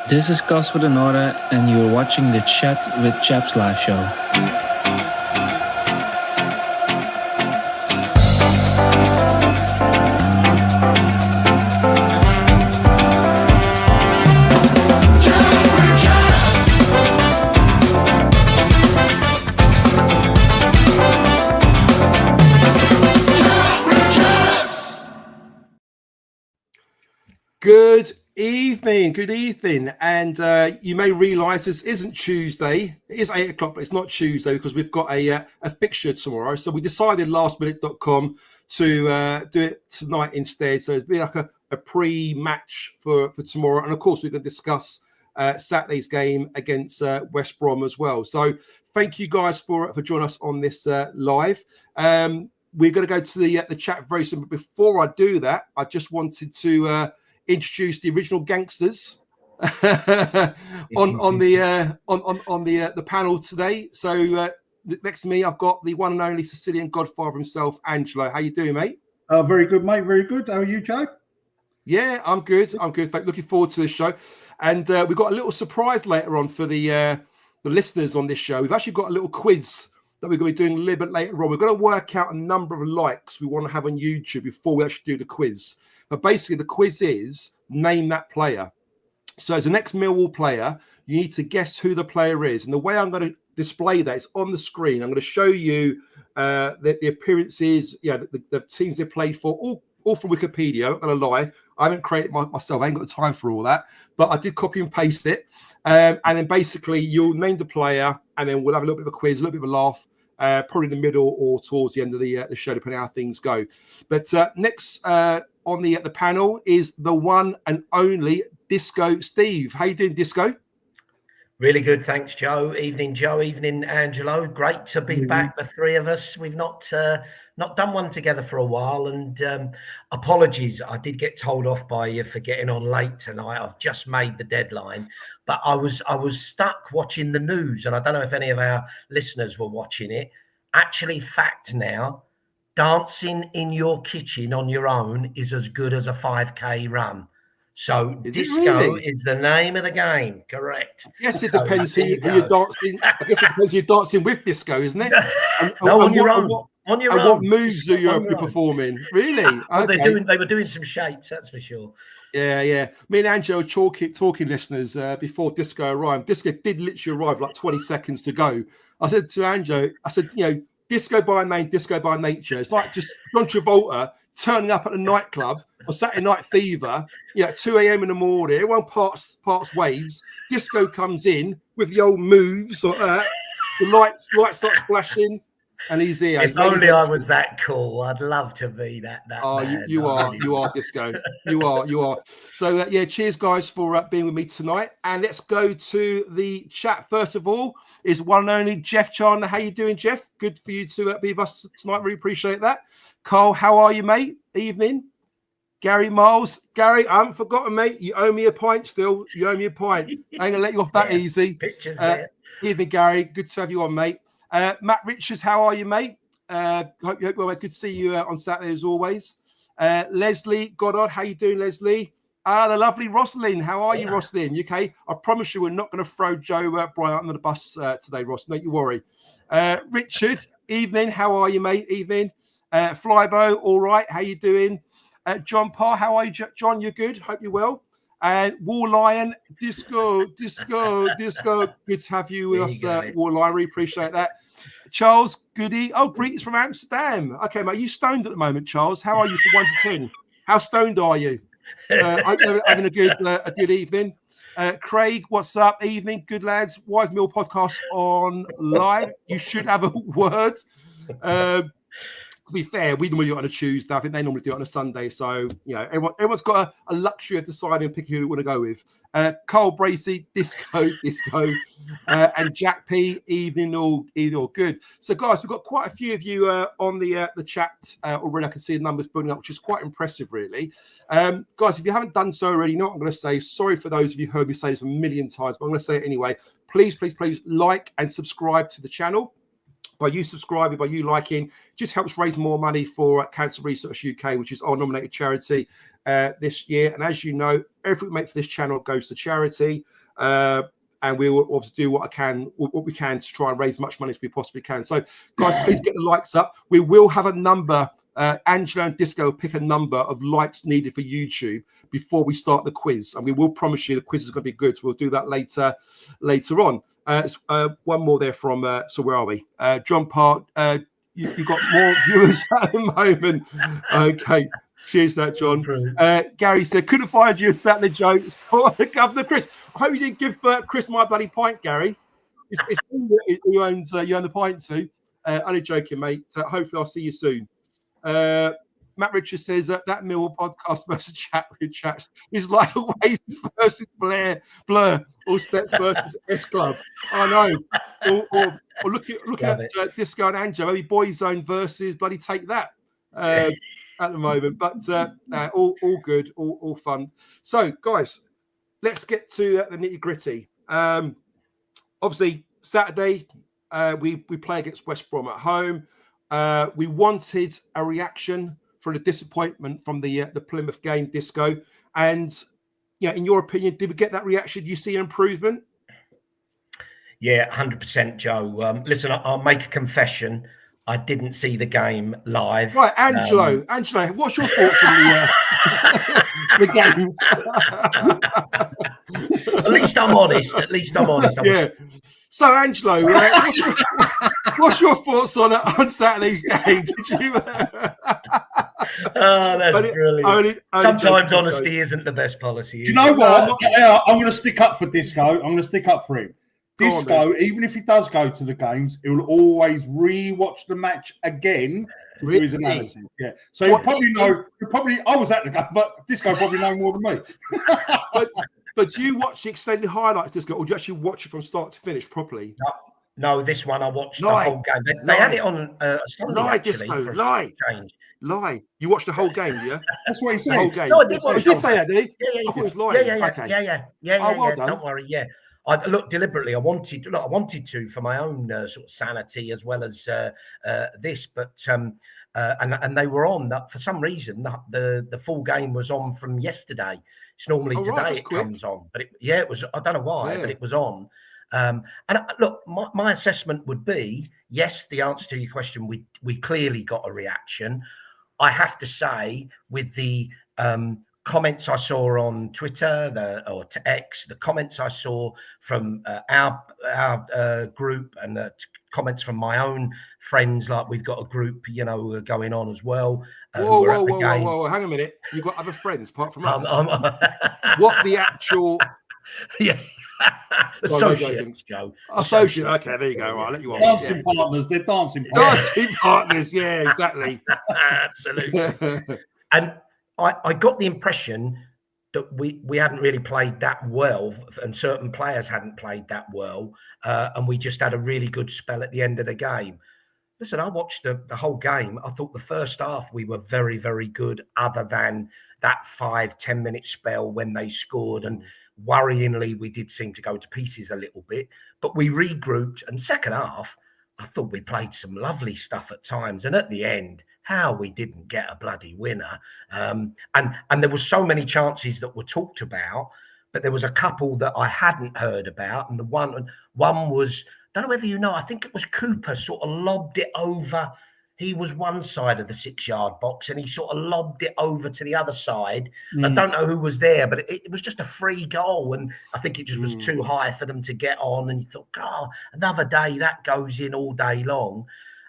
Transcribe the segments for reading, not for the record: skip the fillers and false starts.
This is Cas for the Nora, and you're watching the Chat with Chaps live show. Good evening, and you may realise this isn't Tuesday. It is 8 o'clock, but it's not Tuesday because we've got a fixture tomorrow. So we decided lastminute.com to do it tonight instead. So it'd be like a pre-match for tomorrow, and of course we're going to discuss Saturday's game against West Brom as well. So thank you guys for joining us on this live. We're going to go to the chat very soon, but before I do that, I just wanted to introduce the original gangsters on the panel today. So next to me, I've got the one and only Sicilian Godfather himself, Angelo. How you doing, mate? Very good, mate. Very good. How are you, Joe? Yeah, I'm good. I'm good. Looking forward to the show, and we've got a little surprise later on for the listeners on this show. We've actually got a little quiz that we're going to be doing a little bit later on. We're going to work out a number of likes we want to have on YouTube before we actually do the quiz. But basically, the quiz is name that player. So as the next Millwall player, you need to guess who the player is. And the way I'm going to display that is on the screen. I'm going to show you the appearances, the teams they played for, all from Wikipedia. I'm not going to lie. I haven't created myself. I ain't got the time for all that. But I did copy and paste it. And then basically, you'll name the player, and then we'll have a little bit of a quiz, a little bit of a laugh, probably in the middle or towards the end of the show, depending on how things go. But next on the panel is the one and only Disco Steve. How you doing, Disco? Really good, thanks, Joe. Evening, Joe. Evening, Angelo. Great to be back, the three of us. We've not done one together for a while, and apologies. I did get told off by you for getting on late tonight. I've just made the deadline, but I was stuck watching the news, and I don't know if any of our listeners were watching it. Actually, fact now, dancing in your kitchen on your own is as good as a 5K run. So disco is the name of the game, correct? Yes, it depends who you're dancing. I guess it depends who you're dancing with, Disco, isn't it? On your own. What moves are you performing? Really? Well, they were doing some shapes, that's for sure. Yeah. Me and Angelo were talking listeners before Disco arrived. Disco did literally arrive like 20 seconds to go. I said to Angelo, Disco by name, disco by nature. It's like just John Travolta turning up at a nightclub or Saturday Night Fever, 2 a.m. in the morning. Everyone parts waves. Disco comes in with the old moves. The lights start splashing, and he's here. If only I was that cool. I'd love to be that. Oh, man. You are, Disco. You are. So cheers, guys, for being with me tonight. And let's go to the chat. First of all, is one and only Jeff Chandler. How you doing, Jeff? Good for you to be with us tonight. Really appreciate that. Carl, how are you, mate? Evening. Gary Miles. Gary, I haven't forgotten, mate. You owe me a pint still. You owe me a pint. I ain't going to let you off that easy. Pictures there. Evening, Gary. Good to have you on, mate. Matt Richards, how are you, mate? Hope you're well. Good to see you on Saturday as always. Leslie Goddard, how you doing, Leslie? The lovely Rosalind, how are you, Rosalind? UK. I promise you, we're not going to throw Joe Bryan under the bus today, Ross. Don't you worry. Richard, evening. How are you, mate? Evening. Flybo, all right. How you doing? John Parr, how are you, John? You're good. Hope you're well. And War Lion, Disco. Good to have you with us, War Lion. Really appreciate that. Charles Goody. Oh, greetings from Amsterdam. Okay, mate. You stoned at the moment, Charles. How are you from 1 to 10? How stoned are you? Having a good evening. Craig, what's up? Evening, good lads. Wise Mill podcast on live. You should have a word. To be fair, we normally do it on a Tuesday. I think they normally do it on a Sunday. So, everyone's got a luxury of deciding and picking who they want to go with. Carl Bracey, Disco, and Jack P, evening all good. So, guys, we've got quite a few of you on the chat already. I can see the numbers building up, which is quite impressive, really. Guys, if you haven't done so already, you know what I'm going to say. Sorry for those of you who heard me say this a million times, but I'm going to say it anyway. Please like and subscribe to the channel. By you subscribing, by you liking, just helps raise more money for Cancer Research UK, which is our nominated charity this year. And as you know, everything we make for this channel goes to charity. And we will obviously do what we can to try and raise as much money as we possibly can. So, guys, please get the likes up. We will have a number. Angelo and Disco will pick a number of likes needed for YouTube before we start the quiz, and we will promise you the quiz is going to be good. So we'll do that later on. One more there from. So where are we? John Park. You've got more viewers at the moment. Okay. Cheers, that John. Gary said, couldn't find you a Saturday joke. So the Governor Chris. I hope you didn't give Chris my bloody pint, Gary. It's you own the pint too. Only joking, mate. Hopefully, I'll see you soon. Matt Richards says that Millwall podcast versus chat with chats is like Oasis versus Blur, or Steps versus S Club. I know. Or looking at Disco and Angelo, maybe Boyzone versus bloody Take That. At the moment, but all good, all fun. So, guys, let's get to the nitty gritty. Obviously, Saturday we play against West Brom at home. We wanted a reaction for the disappointment from the Plymouth game, Disco. And in your opinion, did we get that reaction? Do you see an improvement? Yeah, 100%, Joe. Listen, I'll make a confession. I didn't see the game live. Right, Angelo, what's your thoughts on the game? At least I'm honest. Yeah. So, Angelo, what's your thoughts on Saturday's game? Did you? Oh, that's brilliant. Only sometimes honesty isn't the best policy. Do you know what? I'm going to stick up for Disco. I'm going to stick up for him. Disco, even if he does go to the games, he will always re-watch the match again to do his analysis. Yeah, so he'll probably know. I was at the game, but Disco probably know more than me. but do you watch the extended highlights, Disco, or do you actually watch it from start to finish properly? No, this one I watched the whole game. They had it on Sunday. Lie, Disco, lie. You watched the whole game, yeah? That's what he said. The whole game. No, I did say that, did he? Yeah. I thought he was lying. Yeah. Well done. Don't worry. Yeah. I looked deliberately. I wanted to for my own sort of sanity as well as this, but and they were on. That for some reason the full game was on from yesterday. It's normally today it comes on, but it was. I don't know why, but it was on. And look, my assessment would be yes. The answer to your question, we clearly got a reaction. I have to say, with the comments I saw on Twitter or to X, the comments I saw from our group, and the comments from my own friends, like we've got a group, going on as well. Whoa! Hang a minute, you've got other friends apart from us. What the actual? Yeah. Associates, Joe. Associate. Okay, there you go. Right, I'll let you on. Dancing partners. They're dancing partners. Dancing partners. Yeah, exactly. Absolutely. And I got the impression that we hadn't really played that well, and certain players hadn't played that well, and we just had a really good spell at the end of the game. Listen, I watched the whole game. I thought the first half we were very, very good, other than that 5-10 minute spell when they scored, and worryingly we did seem to go to pieces a little bit. But we regrouped, and second half, I thought we played some lovely stuff at times, and at the end, how we didn't get a bloody winner. And there were so many chances that were talked about, but there was a couple that I hadn't heard about. And the one was, I don't know whether you know, I think it was Cooper sort of lobbed it over. He was one side of the 6-yard box and he sort of lobbed it over to the other side. I don't know who was there, but it was just a free goal. And I think it just was too high for them to get on. And you thought, another day that goes in all day long.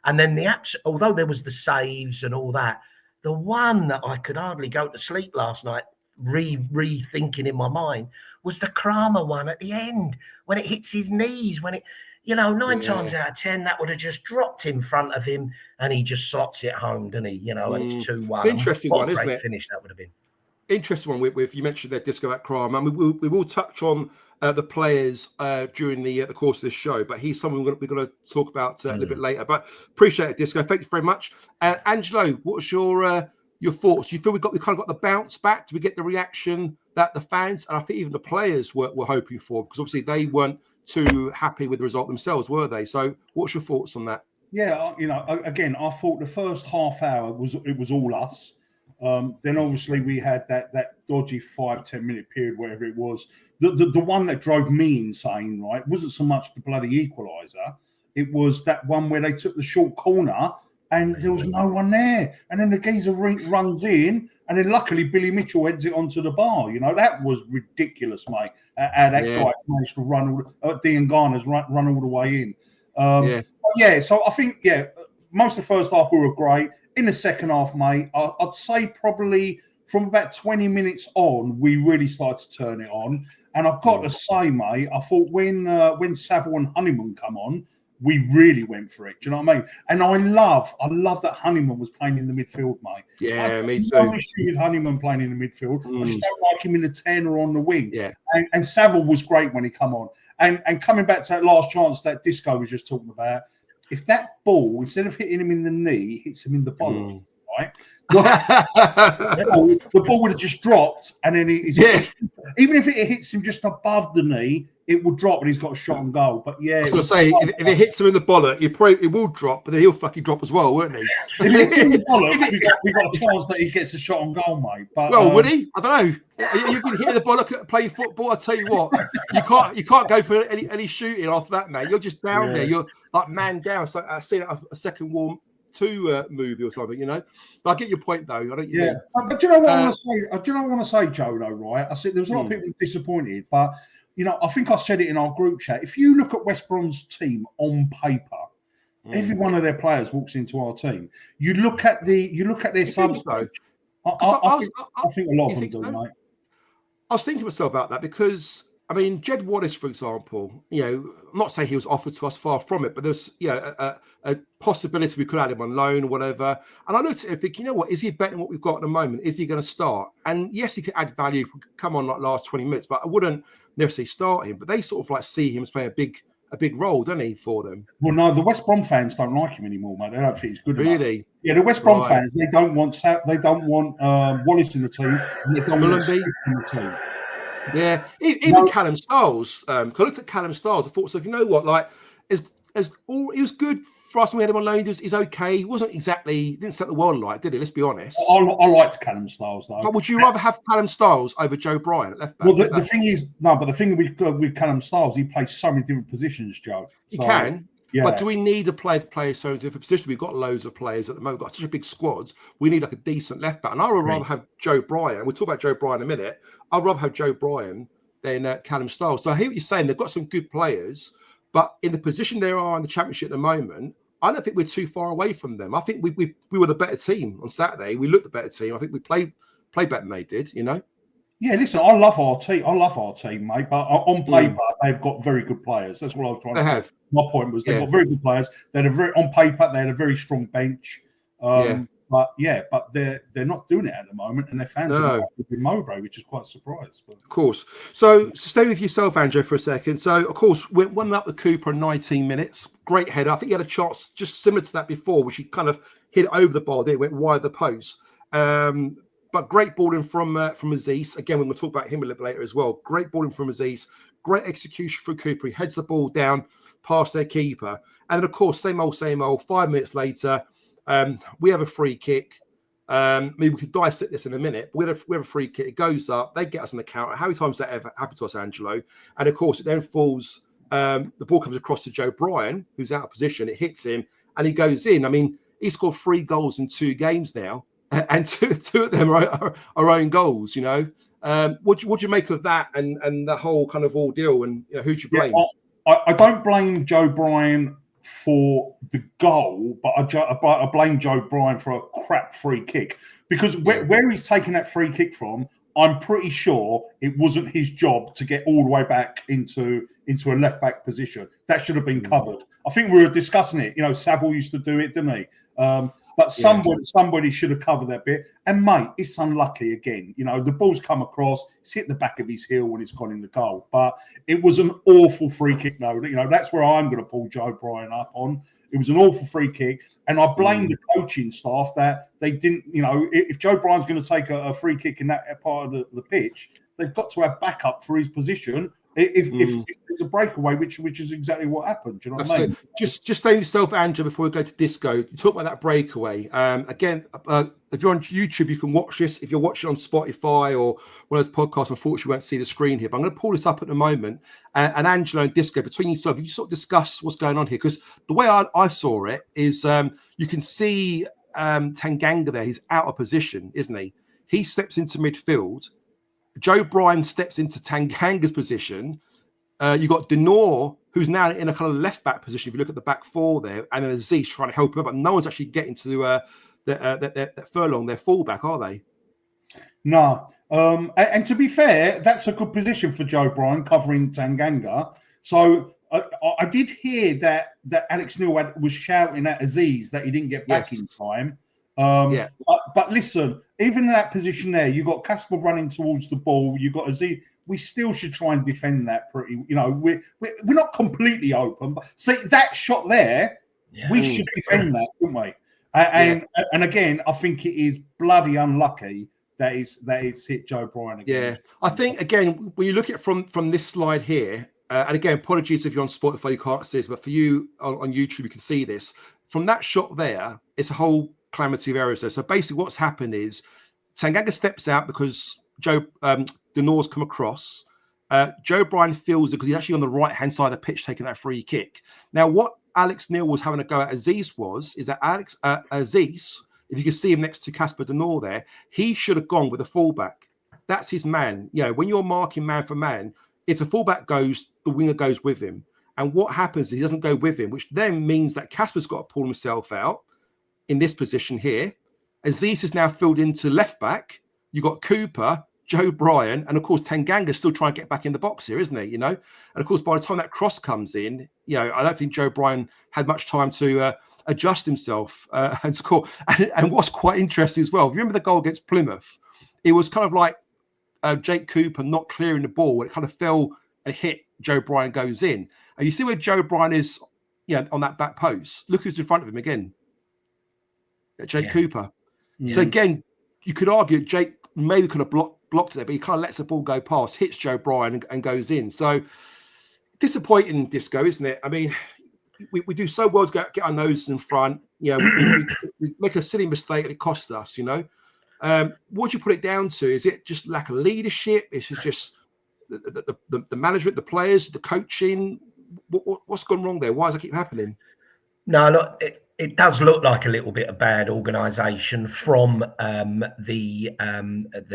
And then although there was the saves and all that, the one that I could hardly go to sleep last night, rethinking in my mind, was the Kramer one at the end when it hits his knees. When it, 9 times out of 10, that would have just dropped in front of him, and he just slots it home, doesn't he? And it's 2-1. It's an interesting one, isn't it? Finish that would have been. Interesting one. With you mentioned that Disco at Kramer. I mean, we will touch on the players during the course of this show, but he's someone we're going to talk about a little bit later. But appreciate it, Disco. Thank you very much. Angelo, what's your thoughts? Do you feel we kind of got the bounce back? Do we get the reaction that the fans and I think even the players were hoping for? Because obviously they weren't too happy with the result themselves, were they? So what's your thoughts on that? Yeah, again, I thought the first half hour was all us. Then obviously we had that dodgy 5-10 minute period, whatever it was. The one that drove me insane, right, wasn't so much the bloody equaliser. It was that one where they took the short corner and there was no one there. And then the geezer runs in, and then luckily Billy Mitchell heads it onto the bar. You know, that was ridiculous, mate. How that guy managed to run Dean Garner's run all the way in. So I think, most of the first half we were great. In the second half, mate, I'd say probably from about 20 minutes on, we really started to turn it on. And I've got to say, mate, I thought when Saville and Honeyman come on, we really went for it. Do you know what I mean? And I love that Honeyman was playing in the midfield, mate. Yeah, me too. No issue with Honeyman playing in the midfield. I just don't like him in the 10 or on the wing. Yeah. And Saville was great when he come on. And coming back to that last chance that Disco was just talking about, if that ball, instead of hitting him in the knee, hits him in the bollock, right? The ball would have just dropped, and then even if it hits him just above the knee, it will drop, and he's got a shot on goal. But I was going to say, if it hits him in the bollock, it will drop, but then he'll fucking drop as well, won't he? If it hits him in the bollock, we got a chance that he gets a shot on goal, mate. But would he? I don't know. You've been hitting the bollock playing football. I tell you what, you can't go for any shooting after that, mate. You're just down there. You're like man down. So I seen a second Warm 2 movie or something, you know. But I get your point though. I don't. But do you know what I want to say? Do you know what I want to say, Joe? Though, right? I said there was a lot of people disappointed, but you know, I think I said it in our group chat. If you look at West Brom's team on paper, every one of their players walks into our team. You look at their subs. I think a lot of them do, mate. I was thinking to myself about that because, I mean, Jed Wallace, for example, you know, I'm not saying he was offered to us, far from it, but there's, a possibility we could have him on loan or whatever. And I looked at it and think, you know what, is he better than what we've got at the moment? Is he going to start? And yes, he could add value, come on like last 20 minutes, but I wouldn't necessarily start him. But they sort of like see him as playing a big role, don't he, for them? Well, no, the West Brom fans don't like him anymore, mate. They don't think he's good enough. Really? Yeah, the West Brom fans, they don't want Wallace in the team, and they don't want Steve in the team. Yeah, even Callum Styles. I looked at Callum Styles. I thought, so you know what? Like, he was good for us when we had him on loan. He's okay. He wasn't exactly, didn't set the world alight, did he? Let's be honest. I liked Callum Styles though. But would you rather have Callum Styles over Joe Bryan at left back? Well, the thing is, the thing with Callum Styles, he plays so many different positions, Joe. He can. Yeah. But do we need a player to play so different positions? We've got loads of players at the moment. We've got such a big squad. We need like a decent left back. And I would rather have Joe Bryan. We'll talk about Joe Bryan in a minute. I'd rather have Joe Bryan than Callum Styles. So I hear what you're saying. They've got some good players, but in the position they are in the Championship at the moment, I don't think we're too far away from them. I think we were the better team on Saturday. We looked the better team. I think we played better than they did, you know? Yeah, listen, I love our team, mate. But on paper, they've got very good players. That's what I was trying to say. My point was they've got very good players. On paper, they had a very strong bench. But they're not doing it at the moment, and their fans are with Mowbray, which is quite a surprise. But. Of course. So stay with yourself, Andrew, for a second. So, of course, we went up with Cooper in 19 minutes. Great header. I think he had a chance just similar to that before, which he kind of hit it over the bar. Then it went wide of the post. But great balling from Azeez. Again, we're going to talk about him a little bit later as well. Great balling from Azeez. Great execution from Cooper. He heads the ball down past their keeper. And then, of course, same old. 5 minutes later, we have a free kick. Maybe we could dissect this in a minute. But we have a free kick. It goes up. They get us on the counter. How many times has that ever happened to us, Angelo? And, of course, it then falls. The ball comes across to Joe Bryan, who's out of position. It hits him, and he goes in. I mean, he scored 3 goals in 2 games now. And two of them are own goals, you know. What do you make of that and the whole kind of ordeal? And you know, who do you blame? I don't blame Joe Bryan for the goal, but I blame Joe Bryan for a crap free kick because where he's taking that free kick from, I'm pretty sure it wasn't his job to get all the way back into a left back position. That should have been covered. I think we were discussing it. You know, Saville used to do it, didn't he? But somebody should have covered that bit. And, mate, it's unlucky again. You know, the ball's come across. It's hit the back of his heel when it's gone in the goal. But it was an awful free kick, though. You know, that's where I'm going to pull Joe Bryan up on. It was an awful free kick. And I blame the coaching staff that they didn't, you know, if Joe Bryan's going to take a free kick in that part of the pitch, they've got to have backup for his position if there's a breakaway, which is exactly what happened. Do you know what I mean? Just stay yourself, Andrew, before we go to disco. You talk about that breakaway. Again, if you're on YouTube, you can watch this. If you're watching on Spotify or one of those podcasts, unfortunately, you won't see the screen here. But I'm going to pull this up at the moment. And Angelo and Disco, between yourself, you sort of discuss what's going on here. Because the way I saw it is you can see Tanganga there. He's out of position, isn't he? He steps into midfield. Joe Bryan steps into Tanganga's position. You got Denor, who's now in a kind of left back position. If you look at the back four there, and then Azeez trying to help him, but no one's actually getting to that Furlong, their fullback, are they? No. And to be fair, that's a good position for Joe Bryan covering Tanganga. So I did hear that Alex Neil was shouting at Azeez that he didn't get back in time. But listen, even in that position there, you got Kasper running towards the ball. You got Azeez. We still should try and defend that pretty. You know, we're not completely open, but see that shot there, we should defend that, wouldn't we? And again, I think it is bloody unlucky that it's hit Joe Bryan again. Yeah, I think again when you look at it from this slide here, and again, apologies if you're on Spotify you can't see this, but for you on YouTube you can see this. From that shot there, it's a whole calamity of errors there. So basically, what's happened is Tanganga steps out because Denor's come across. Joe Bryan feels it because he's actually on the right-hand side of the pitch taking that free kick. Now, what Alex Neil was having a go at Azeez is that Azeez, if you can see him next to Kasper Denor there, he should have gone with a fullback. That's his man. You know, when you're marking man for man, if the fullback goes, the winger goes with him. And what happens is he doesn't go with him, which then means that Kasper's got to pull himself out in this position here. Azeez is now filled into left back. You've got Cooper, Joe Bryan, and of course Tanganga's still trying to get back in the box here, isn't he? You know, and of course by the time that cross comes in, you know, I don't think Joe Bryan had much time to adjust himself and score. And what's quite interesting as well, if you remember the goal against Plymouth, it was kind of like Jake Cooper not clearing the ball. It kind of fell and hit Joe Bryan, goes in, and you see where Joe Bryan is, you know, on that back post. Look who's in front of him again, Jake Cooper. So again, you could argue Jake maybe could have blocked it there, but he kind of lets the ball go past, hits Joe Bryan and goes in. So disappointing, Disco, isn't it? I mean, we do so well to get our noses in front. You know, we make a silly mistake and it costs us, you know. What do you put it down to? Is it just lack of leadership? Is it just the management, the players, the coaching? What's gone wrong there? Why does it keep happening? No, look, it does look like a little bit of bad organisation from the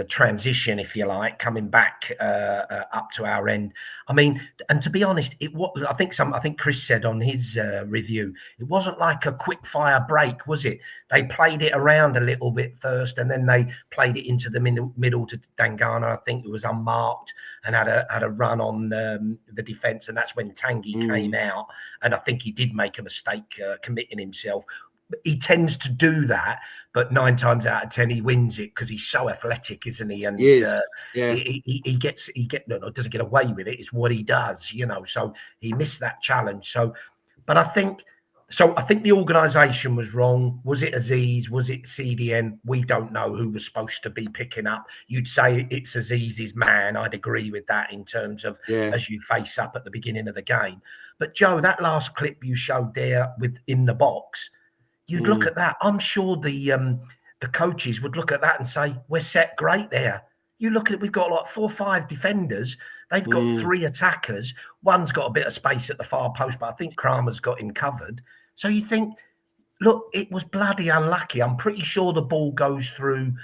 transition, if you like, coming back up to our end. I mean, and to be honest, I think Chris said on his review, it wasn't like a quick fire break, was it? They played it around a little bit first, and then they played it into the middle to Dangana, I think, who was unmarked and had a run on the defence, and that's when Tanguy came out, and I think he did make a mistake committing himself. He tends to do that, but 9 times out of 10 he wins it because he's so athletic, isn't he? And he doesn't get away with it. It's what he does, you know. So he missed that challenge. So, but I think the organisation was wrong. Was it Azeez? Was it CDN? We don't know who was supposed to be picking up. You'd say it's Azeez's man. I'd agree with that in terms of as you face up at the beginning of the game. But Joe, that last clip you showed there in the box, you'd look at that. I'm sure the coaches would look at that and say, "We're set great there." You look at it, we've got like 4 or 5 defenders. They've got 3 attackers. One's got a bit of space at the far post, but I think Kramer's got him covered. So you think, look, it was bloody unlucky. I'm pretty sure the ball goes through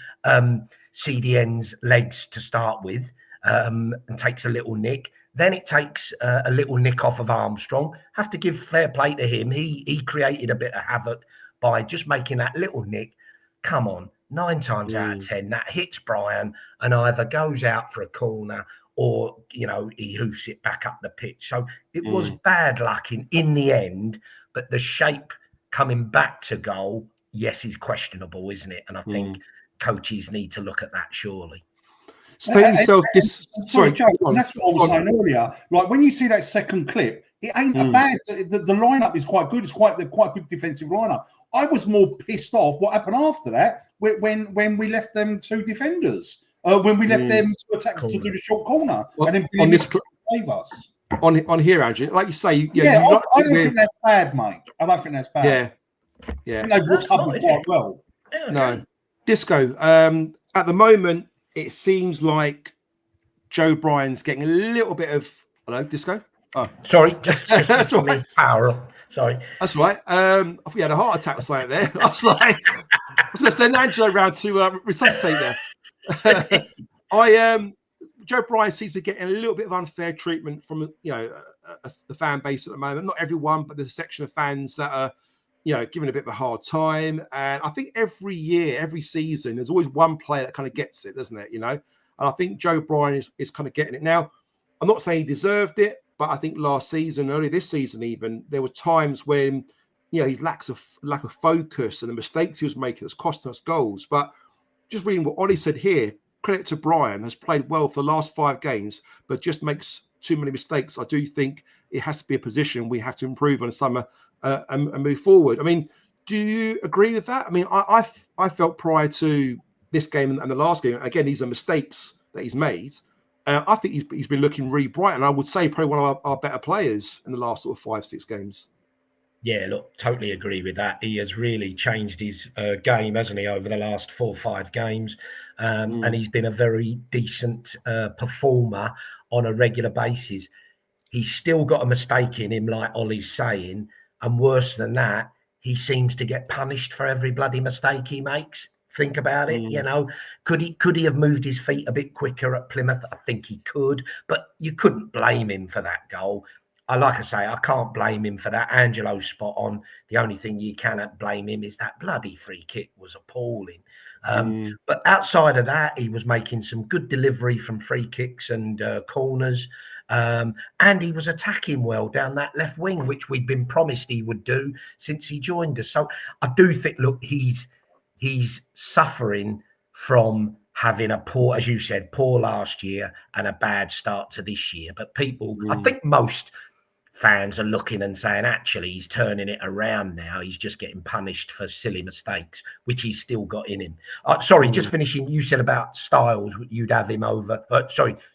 CDN's legs to start with and takes a little nick. Then it takes a little nick off of Armstrong. Have to give fair play to him. He created a bit of havoc by just making that little nick. Come on, 9 times out of 10, that hits Bryan and either goes out for a corner or, you know, he hoofs it back up the pitch. So it was bad luck in the end, but the shape coming back to goal, yes, is questionable, isn't it? And I think coaches need to look at that, surely. Stay yourself. Sorry, Joe, and that's what I was saying earlier. Like when you see that second clip, it ain't a bad. The lineup is quite good. It's quite a good defensive lineup. I was more pissed off what happened after that when we left them 2 defenders. When we left them to attack to do the short corner. Well, and then save us. On here, Andrew, like you say, I don't think that's bad, mate. I don't think that's bad. Yeah. I think they've recovered quite well. Yeah, no, Disco. At the moment, it seems like Joe Bryan's getting a little bit of Disco. Oh, sorry, just that's all right. Power up. Sorry, that's right. I thought you had a heart attack or something there. I was like, I was going to send Angelo around to resuscitate there. Joe Bryan seems to be getting a little bit of unfair treatment from the fan base at the moment. Not everyone, but there's a section of fans that are giving a bit of a hard time. And I think every year, every season, there's always one player that kind of gets it, doesn't it? And I think Joe Bryan is kind of getting it now. I'm not saying he deserved it, but I think last season, early this season even, there were times when his lack of focus and the mistakes he was making that's costing us goals. But just reading what Ollie said here, credit to Bryan, has played well for the last 5 games, but just makes too many mistakes. I do think it has to be a position we have to improve on summer and move forward. I mean, do you agree with that? I mean, I felt prior to this game and the last game, again, these are mistakes that he's made. I think he's been looking really bright, and I would say probably one of our better players in the last sort of 5-6 games. Yeah, look, totally agree with that. He has really changed his game, hasn't he, over the last 4 or 5 games. And he's been a very decent performer on a regular basis. He's still got a mistake in him, like Ollie's saying. And worse than that, he seems to get punished for every bloody mistake he makes. Think about it, Could he have moved his feet a bit quicker at Plymouth? I think he could, but you couldn't blame him for that goal. Like I say, I can't blame him for that. Angelo's spot on. The only thing you cannot blame him is that bloody free kick was appalling. But outside of that, he was making some good delivery from free kicks and corners. And he was attacking well down that left wing, which we'd been promised he would do since he joined us. So I do think, look, he's suffering from having a poor, as you said, poor last year and a bad start to this year. But people, I think most fans are looking and saying, actually, he's turning it around now. He's just getting punished for silly mistakes, which he's still got in him. Sorry, just finishing. You said about Styles, you'd have him over.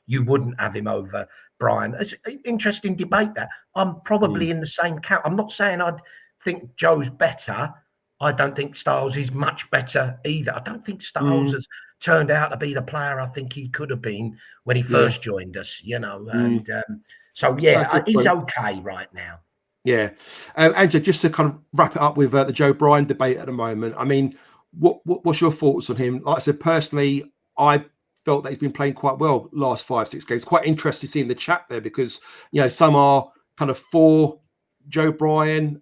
You wouldn't have him over Bryan. It's an interesting debate that. I'm probably in the same camp. I'm not saying I'd think Joe's better. I don't think Styles is much better either. I don't think Styles has turned out to be the player I think he could have been when he first joined us, and he's okay right now. Yeah. Andrew, just to kind of wrap it up with the Joe Bryan debate at the moment, I mean, what's your thoughts on him? Like I said, personally, I felt that he's been playing quite well last 5-6 games. Quite interested seeing the chat there because, some are kind of for Joe Bryan,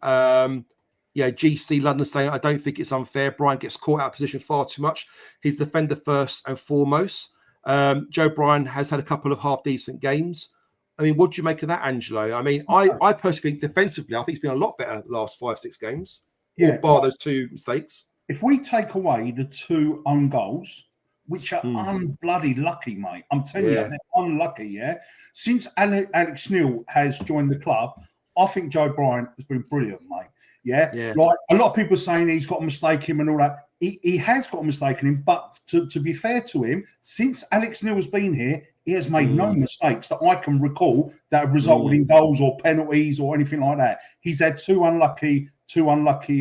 GC London saying, I don't think it's unfair. Bryan gets caught out of position far too much. He's defender first and foremost. Joe Bryan has had a couple of half-decent games. I mean, what do you make of that, Angelo? I mean, I personally think defensively, I think he's been a lot better the last 5-6 games. Yeah, bar those 2 mistakes. If we take away the 2 own goals, which are unbloody lucky, mate. I'm telling you, they're unlucky, Since Alex Neil has joined the club, I think Joe Bryan has been brilliant, mate. Yeah. Like a lot of people are saying he's got a mistake in him and all that. He has got a mistake in him, but to be fair to him, since Alex Neil's been here, he has made no mistakes that I can recall that have resulted in goals or penalties or anything like that. He's had 2 unlucky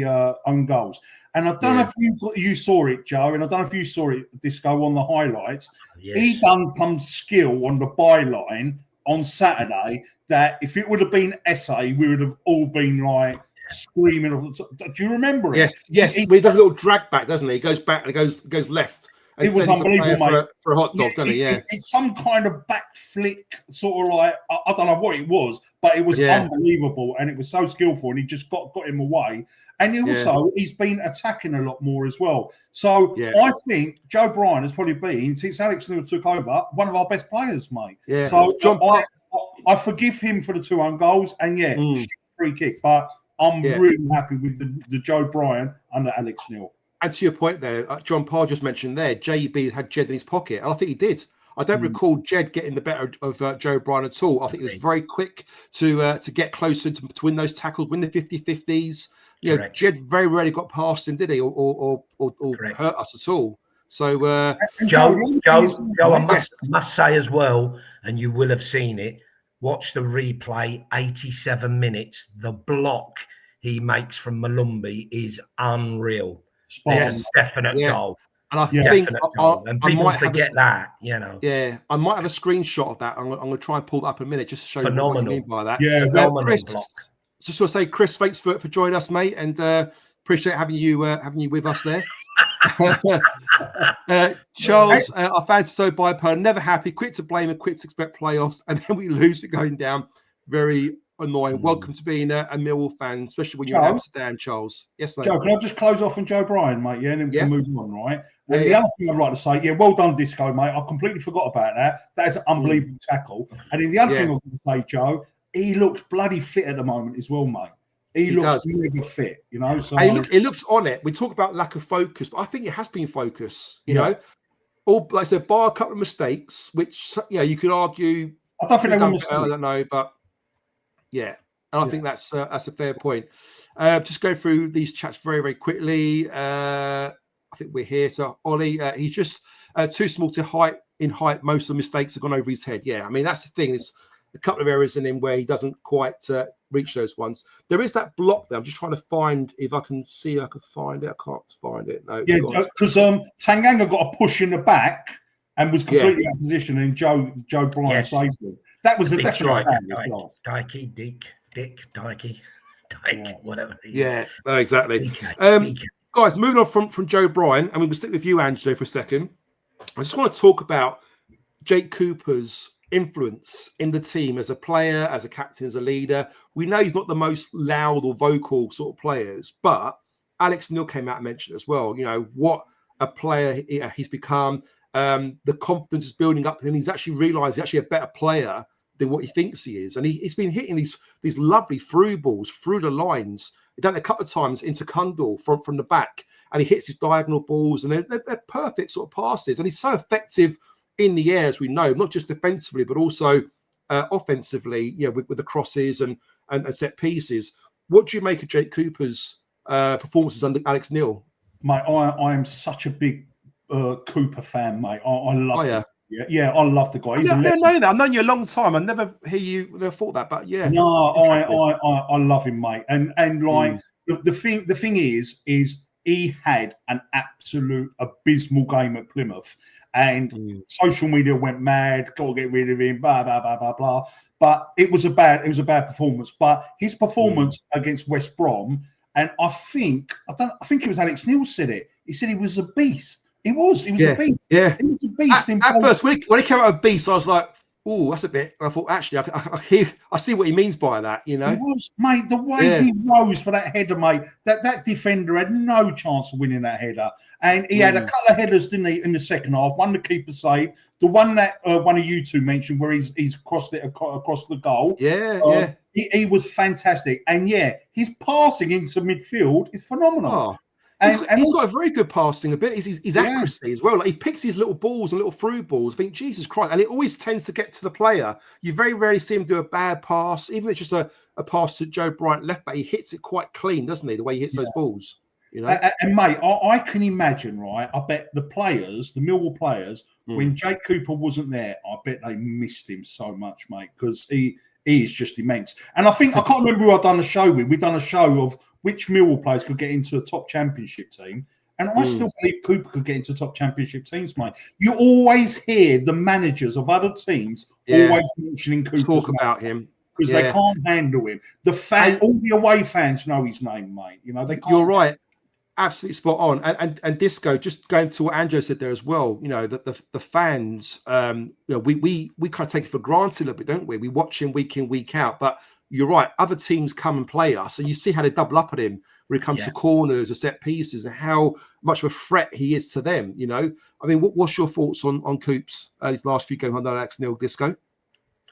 own goals. And I don't know if you saw it, Joe, and I don't know if you saw it, Disco, on the highlights. He done some skill on the byline on Saturday that if it would have been SA, we would have all been like screaming. Do you remember it? Yes. He does a little drag back, doesn't he? He goes back and goes left. It was unbelievable, mate. For a hot dog, doesn't he? Yeah. It's some kind of back flick, sort of like, I don't know what it was, but it was unbelievable and it was so skillful and he just got him away. And also, he's been attacking a lot more as well. So I think Joe Bryan has probably been, since Alex Neil took over, one of our best players, mate. Yeah. So I forgive him for the 2 own goals and free kick, but I'm really happy with the Joe Bryan under Alex Neil. And to your point there, John Parr just mentioned there, JB had Jed in his pocket. And I think he did. I don't recall Jed getting the better of Joe Bryan at all. I think he was very quick to get closer to win those tackles, win the 50-50s. Jed very rarely got past him, did he? Or hurt us at all. So, Joe, I must say as well, and you will have seen it, watch the replay, 87 minutes. The block he makes from Malumbi is unreal. It's a definite goal. And I think and people forget that, you know. Yeah, I might have a screenshot of that. I'm going to try and pull that up in a minute just to show you what you mean by that. Yeah, Chris, block. Just want to say, Chris, thanks for joining us, mate, and appreciate having you with us there. Charles, our fans are so bipolar, never happy, quick to blame and quick to expect playoffs, and then we lose it going down. Very annoying. Welcome to being a Millwall fan, especially when you're in Amsterdam, Charles. Yes, mate. Joe, can I just close off on Joe Bryan, mate? Yeah, and then we can move on, right? And the other thing I'd like to say, well done, Disco, mate. I completely forgot about that. That is an unbelievable tackle. And then the other thing I was going to say, Joe, he looks bloody fit at the moment as well, mate. He looks mega fit, you know. So he looks on it. We talk about lack of focus, but I think it has been focus. You know, all like I said, bar a couple of mistakes, which you could argue. I don't think they were mistakes. I don't know, but and I think that's a fair point. Just go through these chats very, very quickly. I think we're here. So Ollie, he's just too small to height. In height, most of the mistakes have gone over his head. Yeah, I mean that's the thing. There's a couple of errors in him where he doesn't quite reach those ones. There is that block there. I'm just trying to find if I can see. I can find it. I can't find it. No. Yeah, because Tanganga got a push in the back and was completely out of position, and Joe Bryan saved him. That was a definite Dikey, Dick, Dikey, whatever. No, exactly. Guys, moving on from Joe Bryan, and we'll stick with you, Angelo, for a second. I just want to talk about Jake Cooper's influence in the team as a player, as a captain, as a leader. We know he's not the most loud or vocal sort of players, but Alex Neil came out and mentioned as well, you know, what a player he's become. The confidence is building up, and he's actually realised he's actually a better player than what he thinks he is. And he's been hitting these lovely through balls through the lines. He's done it a couple of times into Kundal from the back, and he hits his diagonal balls, and they're perfect sort of passes. And he's so effective in the air, as we know, not just defensively, but also offensively, with the crosses and set pieces. What do you make of Jake Cooper's performances under Alex Neil? Mate, I am such a big Cooper fan, mate. I love him. Yeah, I love the guy. I never know that. I've known you a long time. I never thought that, but yeah. No, I love him, mate. And like the thing is he had an absolute abysmal game at Plymouth, and social media went mad. Got to get rid of him. Blah blah blah blah blah. But it was a bad performance. But his performance against West Brom, and I think it was Alex Neil said it. He said he was a beast. He was a beast. Yeah, he was a beast. At first, when he came out of beast, I was like, "Oh, that's a bit." And I thought, actually, I see what he means by that. You know, he was, mate. The way he rose for that header, mate. That defender had no chance of winning that header, and he had a couple of headers, didn't he, in the second half? One the keeper saved, the one that one of you two mentioned, where he's crossed it across the goal. He was fantastic, and his passing into midfield is phenomenal. Oh. And he's got a very good passing ability. His accuracy as well. Like he picks his little balls and little through balls. I think, Jesus Christ. And it always tends to get to the player. You very rarely see him do a bad pass. Even if it's just a pass to Joe Bryant left back, he hits it quite clean, doesn't he? The way he hits those balls. You know? And mate, I can imagine, right? I bet the Millwall players, when Jake Cooper wasn't there, I bet they missed him so much, mate, because he is just immense. And I can't remember who I've done a show with. We've done a show of which Millwall players could get into a top championship team. And I still believe Cooper could get into top championship teams, mate. You always hear the managers of other teams always mentioning Cooper. Talk about him. Because they can't handle him. All the away fans know his name, mate. You know, they can't. You're right. Absolutely spot on. And Disco, just going to what Andrew said there as well, you know, that the fans, we kind of take it for granted a little bit, don't we? We watch him week in, week out. But you're right, other teams come and play us, and you see how they double up at him when it comes to corners or set pieces, and how much of a threat he is to them. You know, I mean, what's your thoughts on Coops these last few games under Alex Neil, Disco?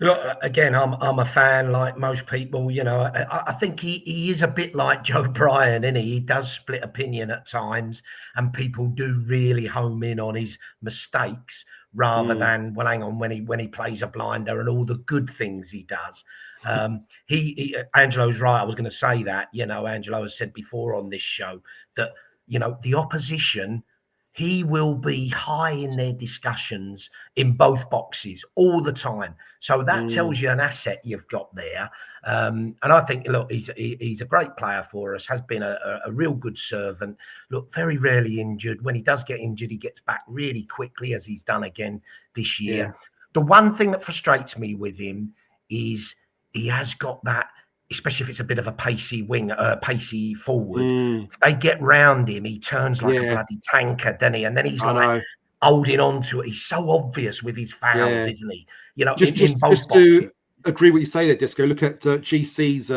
Look, again, I'm a fan like most people. You know, I think he is a bit like Joe Bryan, isn't he? He does split opinion at times, and people do really home in on his mistakes rather than, well, hang on, when he plays a blinder and all the good things he does. Angelo's right. I was going to say that, you know, Angelo has said before on this show that, you know, the opposition, he will be high in their discussions in both boxes all the time. So that tells you an asset you've got there. And I think, look, he's a great player for us, has been a real good servant. Look, very rarely injured. When he does get injured, he gets back really quickly, as he's done again this year. Yeah. The one thing that frustrates me with him is he has got that, especially if it's a bit of a pacey pacey forward. If they get round him, he turns like a bloody tanker, doesn't he? And then he's holding on to it. He's so obvious with his fouls, isn't he? You know, just to agree what you say there, Disco. Look at GC's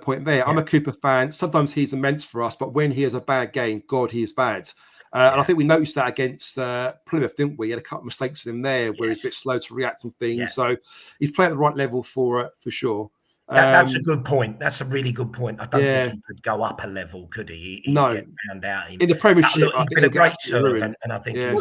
point there. I'm a Cooper fan. Sometimes he's immense for us, but when he has a bad game, God, he is bad. And I think we noticed that against Plymouth, didn't we? He had a couple of mistakes in there where he's a bit slow to react on things. So he's playing at the right level for sure. That's a good point. That's a really good point. I don't think he could go up a level, could he? He'd get found out in the Premiership. He's been a great servant, and I think. Well,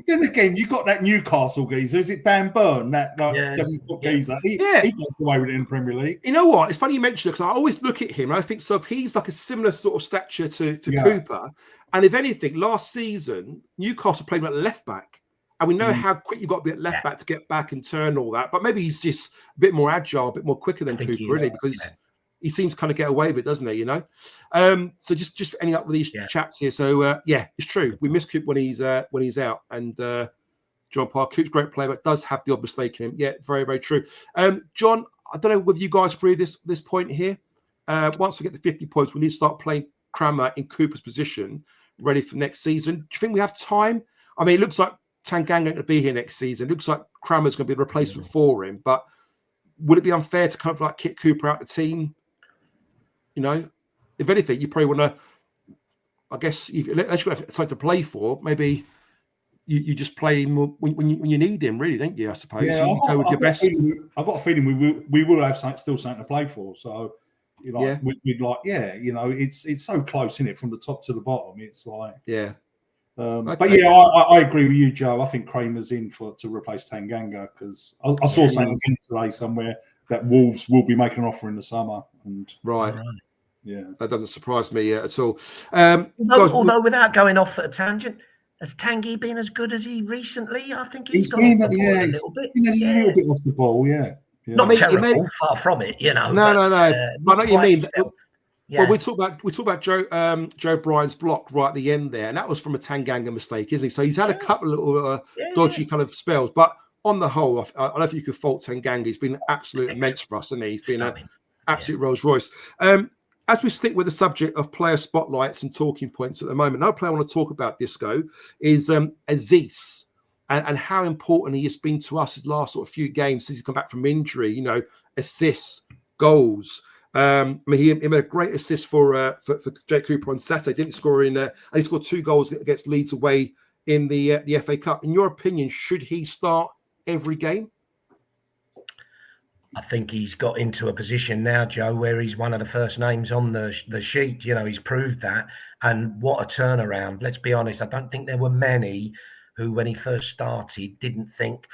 then again, you got that Newcastle geezer. Is it Dan Burn? That 7-foot geezer. He got away with it in the Premier League. You know what? It's funny you mention it because I always look at him and I think so. If he's like a similar sort of stature to Cooper, and if anything, last season Newcastle played him at left back. And we know how quick you've got to be at left back to get back and turn all that. But maybe he's just a bit more agile, a bit more quicker than Cooper, really, because he seems to kind of get away with it, doesn't he? You know. So just ending up with these chats here. So it's true. We miss Cooper when he's out, and John Parr, Cooper's a great player, but does have the odd mistake in him. Yeah, very very true. John, I don't know whether you guys agree with this point here. Once we get the 50 points, we need to start playing Crammer in Cooper's position, ready for next season. Do you think we have time? I mean, it looks like Tanganga going to be here next season. It looks like Crammer's going to be a replacement for him, but would it be unfair to kind of like kick Cooper out the team? You know, if anything, you probably want to, I guess, unless you've got something to play for, maybe you just play him when you need him, really, don't you? I suppose. Yeah, you go with your best. I've got a feeling we will have still something to play for. So, we'd like, it's so close, isn't it, from the top to the bottom? It's like, But I agree with you, Joe. I think Kramer's in to replace Tanganga because I saw something today somewhere that Wolves will be making an offer in the summer. And that doesn't surprise me at all. Although without going off at a tangent, has Tanguy been as good as he recently? I think he's been a little bit. Been a little bit off the ball, Not terrible, far from it, you know. No. I know what you mean. Yeah. Well, we talk about Joe Bryan's block right at the end there, and that was from a Tanganga mistake, isn't he? So he's had a couple of little dodgy kind of spells, but on the whole, I don't think you could fault Tanganga. He's been absolutely immense for us, hasn't he? He's been an absolute Rolls Royce. As we stick with the subject of player spotlights and talking points at the moment, another player I want to talk about, Disco, is Azeez and how important he has been to us his last sort of few games since he's come back from injury. You know, assists, goals. He made a great assist for Jake Cooper on Saturday. Didn't score and he scored 2 goals against Leeds away in the FA Cup. In your opinion, should he start every game? I think he's got into a position now, Joe, where he's one of the first names on the sheet. You know, he's proved that. And what a turnaround. Let's be honest, I don't think there were many who, when he first started, didn't think,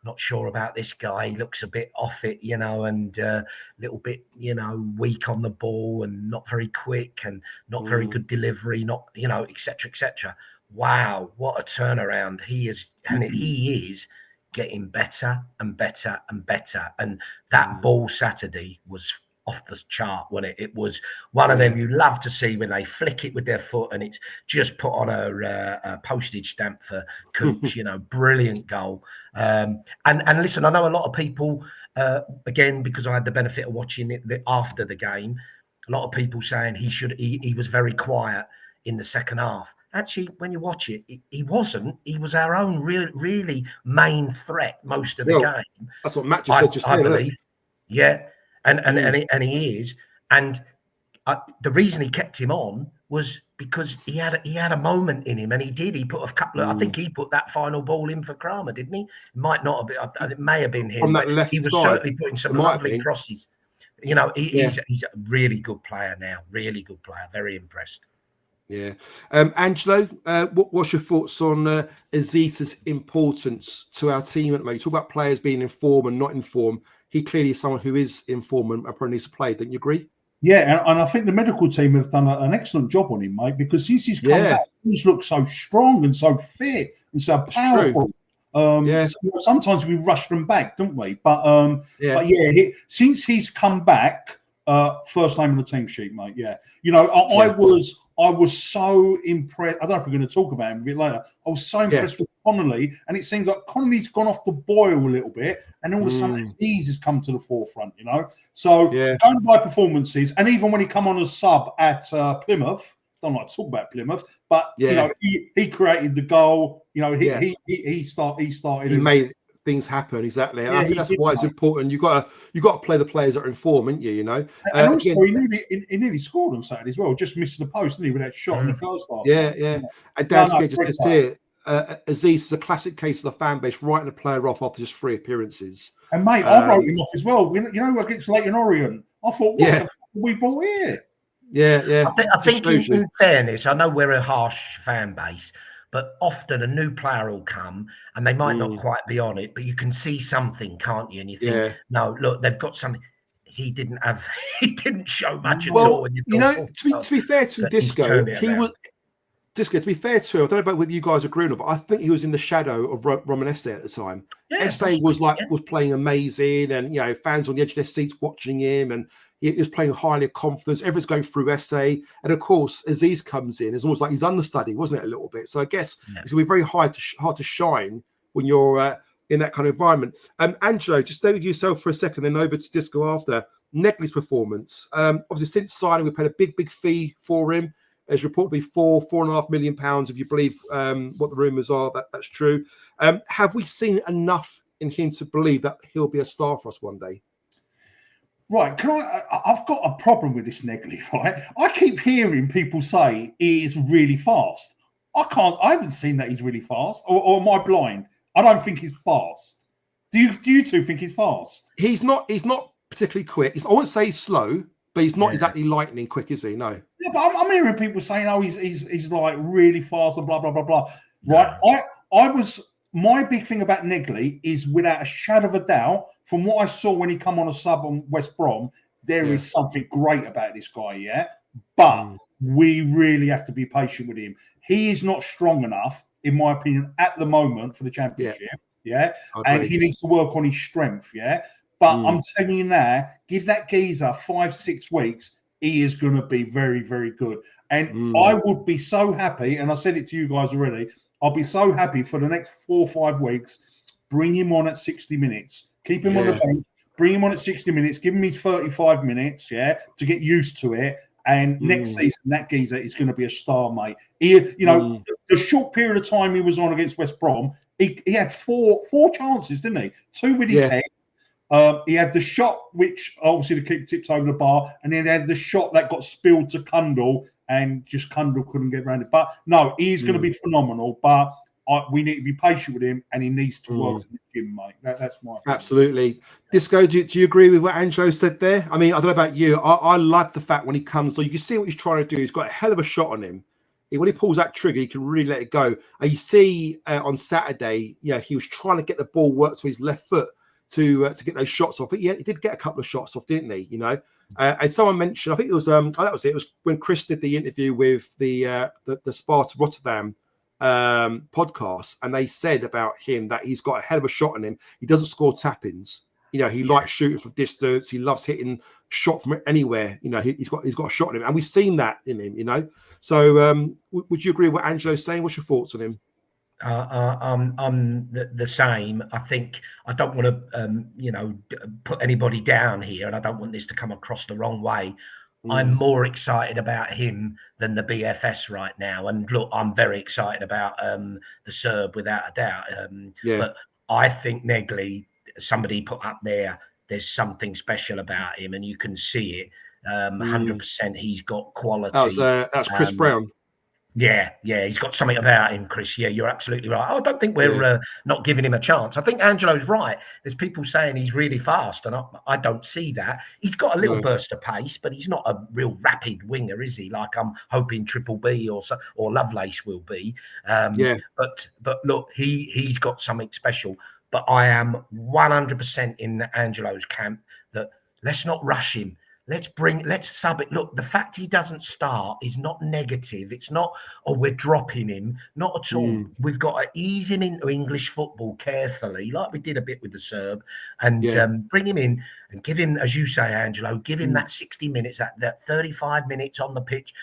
not sure about this guy. He looks a bit off it, you know, and a little bit, you know, weak on the ball and not very quick and not very good delivery, not, you know, et cetera. Wow, what a turnaround. He is, and he is getting better and better and better. And that ball Saturday was off the chart, wasn't it? It was one of them you love to see when they flick it with their foot and it's just put on a postage stamp for Coops, you know, brilliant goal. And listen, I know a lot of people, again, because I had the benefit of watching it after the game, a lot of people saying he was very quiet in the second half. Actually, when you watch it, he wasn't. He was our own really main threat most of the game. That's what Matt just said just I there, believe. Yeah, and he is. And the reason he kept him on was because he had a moment in him, and he did. He put a couple of. I think he put that final ball in for Kramer, didn't he? It might not have been. It may have been him. From that left he was side, certainly putting some lovely crosses. You know, he's a really good player now. Really good player. Very impressed. Yeah. Angelo, what's your thoughts on Azeez's importance to our team at the moment? You talk about players being in form and not in form. He clearly is someone who is in form and probably needs to play. Don't you agree? Yeah, and I think the medical team have done an excellent job on him, mate, because since he's come back, he's looked so strong and so fit and so powerful. Sometimes we rush them back, don't we? But since he's come back, first name on the team sheet, mate. Yeah, I was so impressed. I don't know if we're going to talk about him a bit later. I was so impressed with Connolly, and it seems like Connolly's gone off the boil a little bit, and all of a sudden Azeez has come to the forefront, So going by performances, and even when he come on as sub at Plymouth, don't like to talk about Plymouth, but he created the goal. He started. He made things happen, exactly. And I think that's why it's important. You got to play the players that are in form, ain't you? And also, he nearly scored on Saturday as well. Just missed the post, didn't he, with that shot in the first half? Yeah. And Dan just here. Azeez is a classic case of the fan base writing a player off after just 3 appearances. And mate, I wrote him off as well. Against Leighton Orient, I thought, what the fuck have we brought here? Yeah. I think in fairness, I know we're a harsh fan base, but often a new player will come and they might not quite be on it, but you can see something, can't you? And you think, no, look, they've got something. He didn't show much at all. And to be fair to Disco, he was. Disco, to be fair to him, I don't know about whether you guys agree or not, but I think he was in the shadow of Roman Esse at the time. Esse was playing amazing, and fans on the edge of their seats watching him, and he was playing highly of confidence. Everyone's going through Esse, and of course, Azeez comes in. It's almost like he's understudy, wasn't it, a little bit? So I guess it's going to be very hard to shine when you're in that kind of environment. Angelo, just stay with yourself for a second, then over to Disco after. Negli's performance. Obviously, since signing, we paid a big fee for him. As reportedly £4.5 million, if you believe what the rumours are, that's true. Have we seen enough in him to believe that he'll be a star for us one day? Right, I've got a problem with this Negli, right? I keep hearing people say he is really fast. I haven't seen that he's really fast, or am I blind? I don't think he's fast. Do you two think he's fast? He's not particularly quick. I wouldn't say he's slow, but he's not exactly lightning quick, is he? No. Yeah, but I'm hearing people saying, "Oh, he's like really fast," and blah blah blah blah. Right? My big thing about Negli is, without a shadow of a doubt, from what I saw when he come on a sub on West Brom, there is something great about this guy. Yeah, but we really have to be patient with him. He is not strong enough, in my opinion, at the moment for the Championship. Yeah, and he needs to work on his strength. Yeah. But I'm telling you now, give that geezer 5-6 weeks, he is going to be very, very good. And I would be so happy, and I said it to you guys already, I'll be so happy for the next 4 or 5 weeks, bring him on at 60 minutes. Keep him on the bench, bring him on at 60 minutes, give him his 35 minutes, to get used to it. And next season, that geezer is going to be a star, mate. The short period of time he was on against West Brom, he had four chances, didn't he? 2 with his head. He had the shot, which obviously the kick tipped over the bar, and then he had the shot that got spilled to Kundal, and just Kundal couldn't get around it. But no, he's going to be phenomenal. But we need to be patient with him, and he needs to work in the gym, mate. That's my opinion. Absolutely. Disco, do you agree with what Angelo said there? I mean, I don't know about you. I like the fact when he comes, so you can see what he's trying to do. He's got a hell of a shot on him. When he pulls that trigger, he can really let it go. And you see on Saturday, he was trying to get the ball worked to his left foot to get those shots off. But he did get a couple of shots off, didn't he? And someone mentioned, I think it was that was it. It was when Chris did the interview with the Sparta Rotterdam podcast, and they said about him that he's got a hell of a shot on him. He doesn't score tap-ins. He likes shooting from distance. He loves hitting shot from anywhere. He's got a shot on him, and we've seen that in him. So would you agree with what Angelo's saying? What's your thoughts on him? I'm the same. I think I don't want to, put anybody down here, and I don't want this to come across the wrong way. I'm more excited about him than the BFS right now. And look, I'm very excited about the Serb without a doubt. But I think Negli, somebody put up there's something special about him, and you can see it. 100%. He's got quality. That's Chris Brown. Yeah, he's got something about him, Chris. Yeah, you're absolutely right. I don't think we're not giving him a chance. I think Angelo's right. There's people saying he's really fast, and I don't see that. He's got a little burst of pace, but he's not a real rapid winger, is he? Like I'm hoping Triple B or Lovelace will be. But look, he's got something special. But I am 100% in Angelo's camp that let's not rush him. Let's sub it. Look, the fact he doesn't start is not negative. It's not, oh, we're dropping him. Not at all. We've got to ease him into English football carefully, like we did a bit with the Serb, and bring him in and give him, as you say, Angelo, give him that 60 minutes, that 35 minutes on the pitch.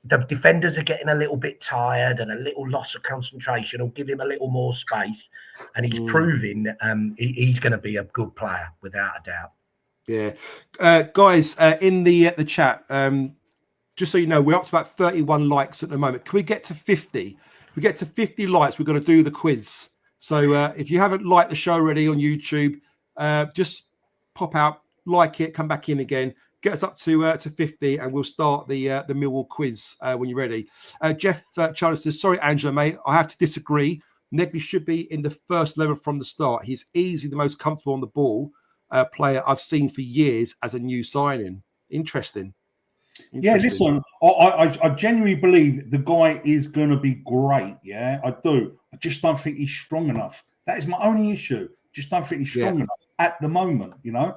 The defenders are getting a little bit tired and a little loss of concentration. Will give him a little more space, and he's proving he's going to be a good player without a doubt. Yeah, guys, in the chat, just so you know, we're up to about 31 likes at the moment. Can we get to 50? If we get to 50 likes, we're going to do the quiz. So if you haven't liked the show already on YouTube, just pop out, like it, come back in again. Get us up to 50, and we'll start the Millwall quiz when you're ready. Jeff Charles says, "Sorry, Angela, mate, I have to disagree. Negli should be in the first 11 from the start. He's easily the most comfortable on the ball player I've seen for years as a new signing." Interesting. Yeah, listen, I genuinely believe the guy is going to be great. Yeah, I do. I just don't think he's strong enough. That is my only issue. Just don't think he's strong enough at the moment. You know,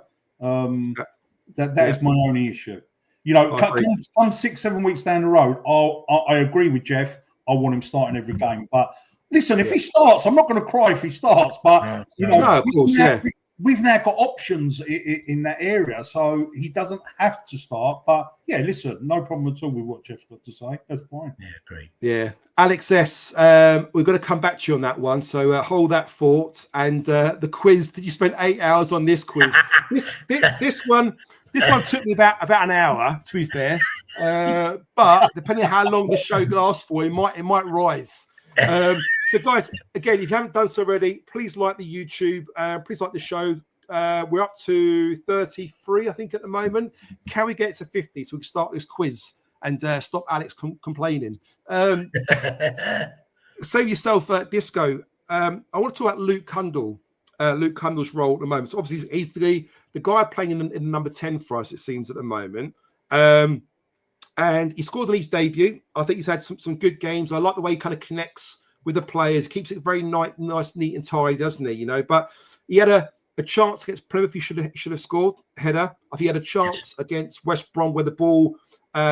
that is my only issue. You know, come 6-7 weeks down the road, I agree with Jeff. I want him starting every game. But listen, if he starts, I'm not going to cry if he starts. But you know, of course, we've now got options in that area, so he doesn't have to start. But yeah, listen, no problem at all with what Jeff's got to say. That's fine. Yeah, great. Yeah, Alex S, we've got to come back to you on that one. So hold that thought. And the quiz. Did you spend 8 hours on this quiz? this one took me about an hour, to be fair. But depending on how long the show lasts for, it might rise. So guys, again, if you haven't done so already, please like the YouTube, please like the show. We're up to 33, I think, at the moment. Can we get to 50 so we can start this quiz and stop Alex complaining? Save yourself, Disco. I want to talk about Luke Cundall. Luke Cundall's role at the moment. So obviously he's the guy playing in the number 10 for us, it seems, at the moment. And he scored on his debut. I think he's had some good games. I like the way he kind of connects with the players, keeps it very nice, neat and tidy, doesn't he? You know, but he had a chance against Plymouth. He should have scored header. I think he had a chance against West Brom where the ball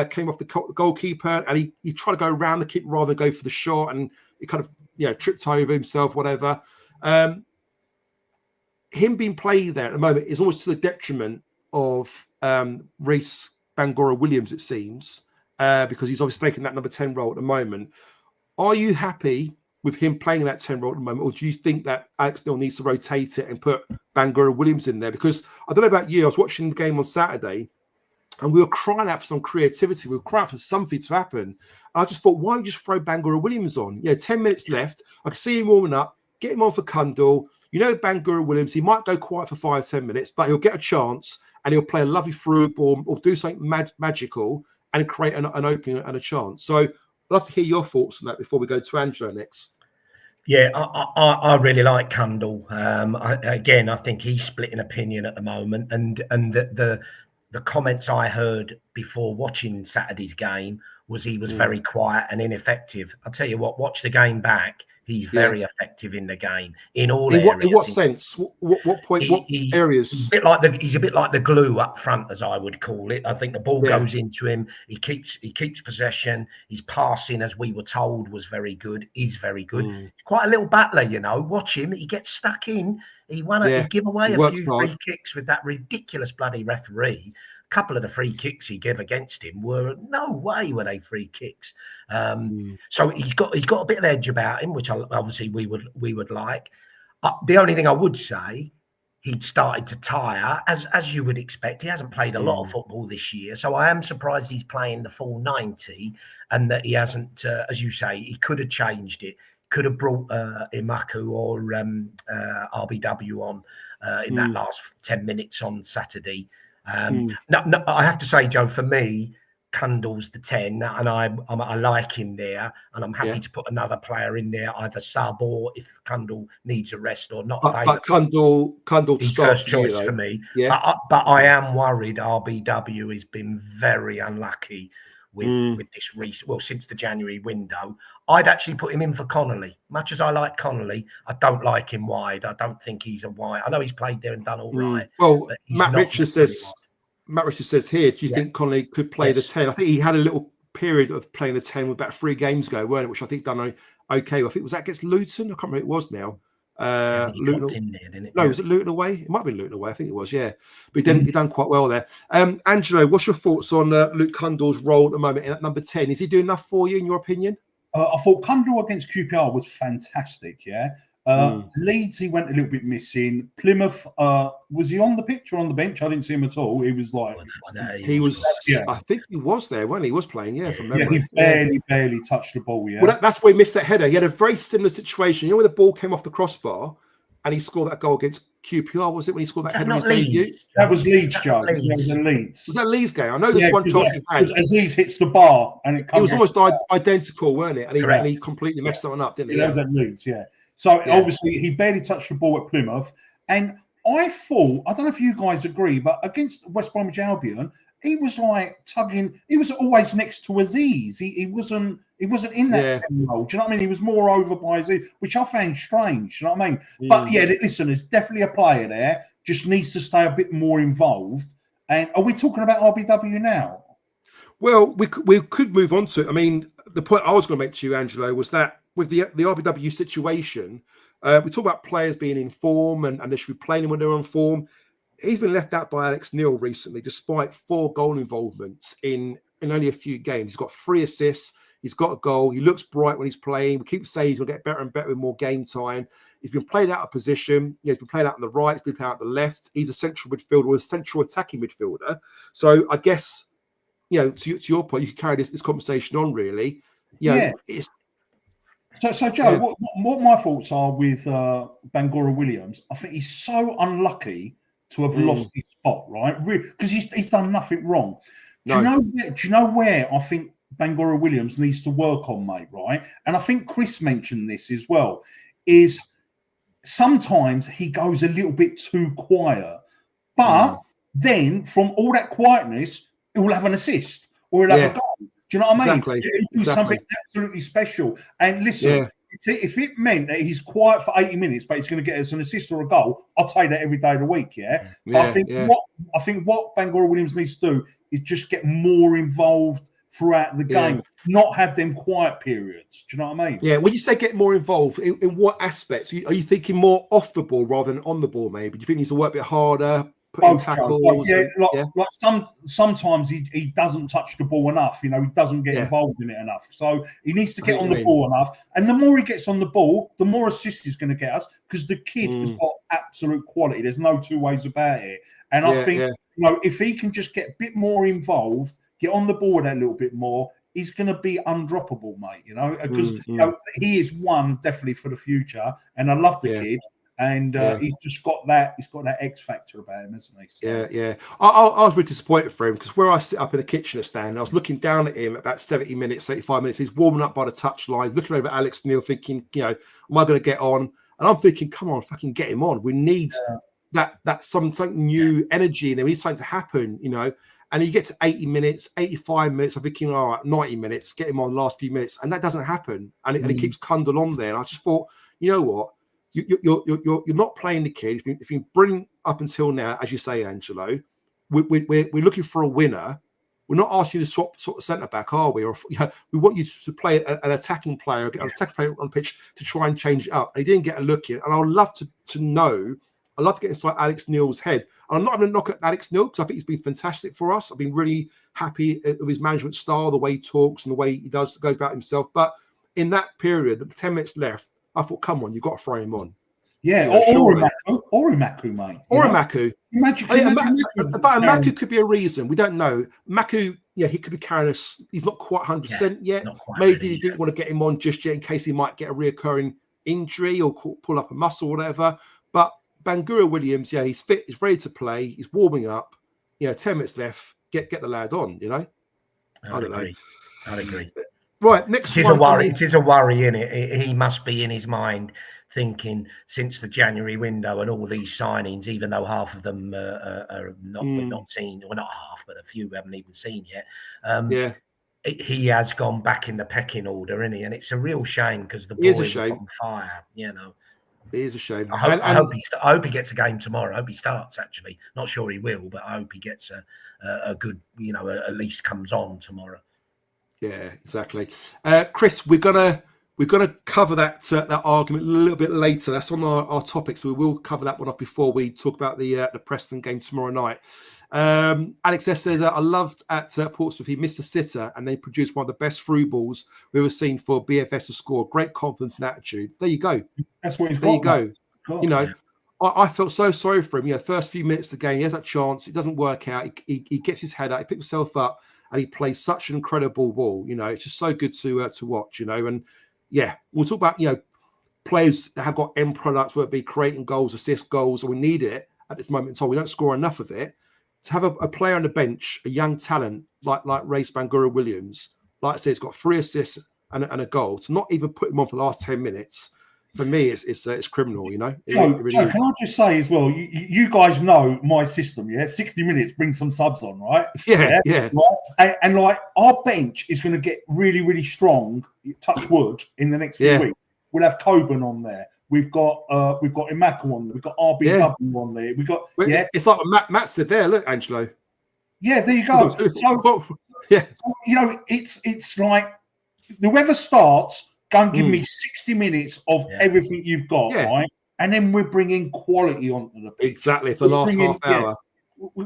came off the goalkeeper, and he tried to go around the keeper rather than go for the shot, and he kind of tripped over himself, whatever. Him being played there at the moment is almost to the detriment of Reece Bangura Williams, it seems, because he's obviously taking that number 10 role at the moment. Are you happy with him playing that 10 role at the moment, or do you think that Alex Neil needs to rotate it and put Bangura Williams in there? Because I don't know about you, I was watching the game on Saturday, and we were crying out for some creativity. We were crying for something to happen. And I just thought, why don't you just throw Bangura Williams on? 10 minutes left. I can see him warming up. Get him on for Cundall. You know, Bangura Williams, he might go quiet for 5-10 minutes, but he'll get a chance and he'll play a lovely through ball or do something magical and create an opening and a chance. So I'd love to hear your thoughts on that before we go to Angelo next. Yeah, I really like Cundall. I think he's split in opinion at the moment, and the comments I heard before watching Saturday's game was he was very quiet and ineffective. I'll tell you what, watch the game back. He's very effective in the game in all areas. In what sense? What point? What areas? He's a bit like the glue up front, as I would call it. I think the ball goes into him. He keeps possession. His passing, as we were told, was very good. Is very good. He's quite a little battler, you know. Watch him. He gets stuck in. He give away a few free kicks with that ridiculous bloody referee. A couple of the free kicks he gave against him were no way were they free kicks. So he's got a bit of edge about him, which obviously we would like. The only thing I would say, he'd started to tire, as you would expect. He hasn't played a lot of football this year, so I am surprised he's playing the full 90 and that he hasn't, as you say, he could have changed it. Could have brought Imaku or RBW on in that last 10 minutes on Saturday. No, I have to say, Joe, for me, Cundall's the 10, and I like him there, and I'm happy to put another player in there, either sub or if Cundall needs a rest or not. But Cundall his first choice for me. Yeah. But I am worried. RBW has been very unlucky with this since the January window. I'd actually put him in for Connolly. Much as I like Connolly, I don't like him wide. I don't think he's a wide. I know he's played there and done all right. Well, Matt Richards Matt Richard says here, do you think Connolly could play the 10? I think he had a little period of playing the 10 about 3 games ago, weren't it? Which I think done okay. I think was that against Luton? I can't remember who it was now. Luton in there, didn't it? No, was it Luton away? It might have been Luton away. I think it was, yeah. But he done quite well there. Angelo, what's your thoughts on Luke Cundall's role at the moment in at number 10? Is he doing enough for you, in your opinion? I thought Cundall against QPR was fantastic, yeah. Leeds, he went a little bit missing. Plymouth, was he on the pitch or on the bench? I didn't see him at all. He was like... He was, I think he was there, wasn't he? He was playing, from memory. Yeah, he barely touched the ball, yeah. Well, that's where he missed that header. He had a very similar situation. You know, when the ball came off the crossbar and he scored that goal against QPR, was it when he scored that header in his debut? That was Leeds, Joe. That was in Leeds. Was that Leeds game? I know there's one chance he had. Azeez hits the bar and it comes. It was almost identical, weren't it? And he completely messed that one up, didn't he? That was at Leeds, So obviously he barely touched the ball at Plymouth. And I thought, I don't know if you guys agree, but against West Bromwich Albion, he was like tugging. He was always next to Azeez. He wasn't in that 10 role. Do you know what I mean? He was more over by Azeez, which I found strange. Do you know what I mean? But listen, there's definitely a player there. Just needs to stay a bit more involved. And are we talking about RBW now? Well, we could move on to it. I mean, the point I was going to make to you, Angelo, was that with the RBW situation, we talk about players being in form and they should be playing when they're on form. He's been left out by Alex Neil recently, despite 4 goal involvements in only a few games. He's got 3 assists. He's got a goal. He looks bright when he's playing. We keep saying he's going to get better and better with more game time. He's been played out of position. He's been played out on the right. He's been played out on the left. He's a central midfielder or a central attacking midfielder. So I guess, to your point, you can carry this conversation on, really. It's... So Joe, what my thoughts are with Bangura Williams, I think he's so unlucky to have lost his spot, right? Because he's done nothing wrong. Do you know where I think Bangura Williams needs to work on, mate, right? And I think Chris mentioned this as well, is sometimes he goes a little bit too quiet. But then from all that quietness, he will have an assist or he'll have a goal. Do you know what I mean? Exactly. He'll do something absolutely special. And listen, if it meant that he's quiet for 80 minutes, but he's going to get us an assist or a goal, I'll take that every day of the week, But I think what Bangura Williams needs to do is just get more involved throughout the game, not have them quiet periods. Do you know what I mean? Yeah. When you say get more involved, in what aspects? Are you thinking more off the ball rather than on the ball, maybe? Do you think he needs to work a bit harder? Tackles, sometimes he doesn't touch the ball enough. He doesn't get involved in it enough. So he needs to get on the ball enough. And the more he gets on the ball, the more assists he's going to get us because the kid has got absolute quality. There's no 2 ways about it. And I think if he can just get a bit more involved, get on the board a little bit more, he's going to be undroppable, mate. Because he is one definitely for the future. And I love the kid. And he's just got that. He's got that X factor about him, hasn't he? So. I was really disappointed for him because where I sit up in the Kitchener stand, I was looking down at him at about 70 minutes, 85 minutes. He's warming up by the touch line, looking over at Alex Neil, thinking, am I going to get on? And I'm thinking, come on, fucking get him on. We need that something new energy, and there needs something to happen, And you get to 80 minutes, 85 minutes. I'm thinking, all right, 90 minutes, get him on the last few minutes, and that doesn't happen. And it keeps Cundall on there. And I just thought, you know what? You're not playing the kid. It's been brilliant up until now, as you say, Angelo. We're looking for a winner. We're not asking you to swap sort of centre back, are we? Or we want you to play an attacking player, get an attacking player on the pitch to try and change it up. And he didn't get a look in. And I would love to know. I'd love to get inside Alex Neil's head. And I'm not going to knock at Alex Neil because I think he's been fantastic for us. I've been really happy with his management style, the way he talks and the way he goes about himself. But in that period, the 10 minutes left, I thought, come on, you've got to throw him on. Yeah, or Maku, mate. Or a Maku. But a Maku could be a reason. We don't know. Maku, he could be carrying us. He's not quite 100% yet. Maybe he didn't want to get him on just yet in case he might get a reoccurring injury or pull up a muscle or whatever. But Bangura Williams, he's fit. He's ready to play. He's warming up. 10 minutes left. Get the lad on, I don't know. I'd agree. Right, next one. It is a worry, isn't it? He must be in his mind thinking since the January window and all these signings, even though half of them are not seen, well, not half, but a few we haven't even seen yet. He has gone back in the pecking order, isn't he? And it's a real shame because the boy is on fire, It is a shame. I hope he gets a game tomorrow. I hope he starts, actually. Not sure he will, but I hope he gets a good, at least comes on tomorrow. Yeah, exactly. Chris, we're gonna cover that argument a little bit later. That's on our topics. So we will cover that one off before we talk about the Preston game tomorrow night. Alex S says, I loved at Portsmouth. He missed a sitter and they produced one of the best through balls we've ever seen for BFS to score. Great confidence and attitude. There you go. That's what he's got. There you go. God. I felt so sorry for him. First few minutes of the game, he has that chance. It doesn't work out. He gets his head out. He picks himself up and he plays such an incredible ball. It's just so good to watch. And yeah, we'll talk about players that have got end products, whether it be creating goals, assist goals, and we need it at this moment in time. We don't score enough of it. To have a player on the bench, a young talent like Race Bangura Williams, like I said, he's got 3 assists and a goal. To not even put him on for the last 10 minutes, for me, it's criminal. Joe, can I just say as well? You guys know my system, yeah. 60 minutes, bring some subs on, right? Yeah. Right? And like our bench is going to get really, really strong. Touch wood in the next few weeks. We'll have Coburn on there. We've got Imaka on there. We've got RBW on there. We've got It's like what Matt said there. Look, Angelo. Yeah, there you go. So, it's like whoever starts, go and give me 60 minutes of everything you've got, right? And then we're bringing quality onto the pitch. Exactly for the last half hour.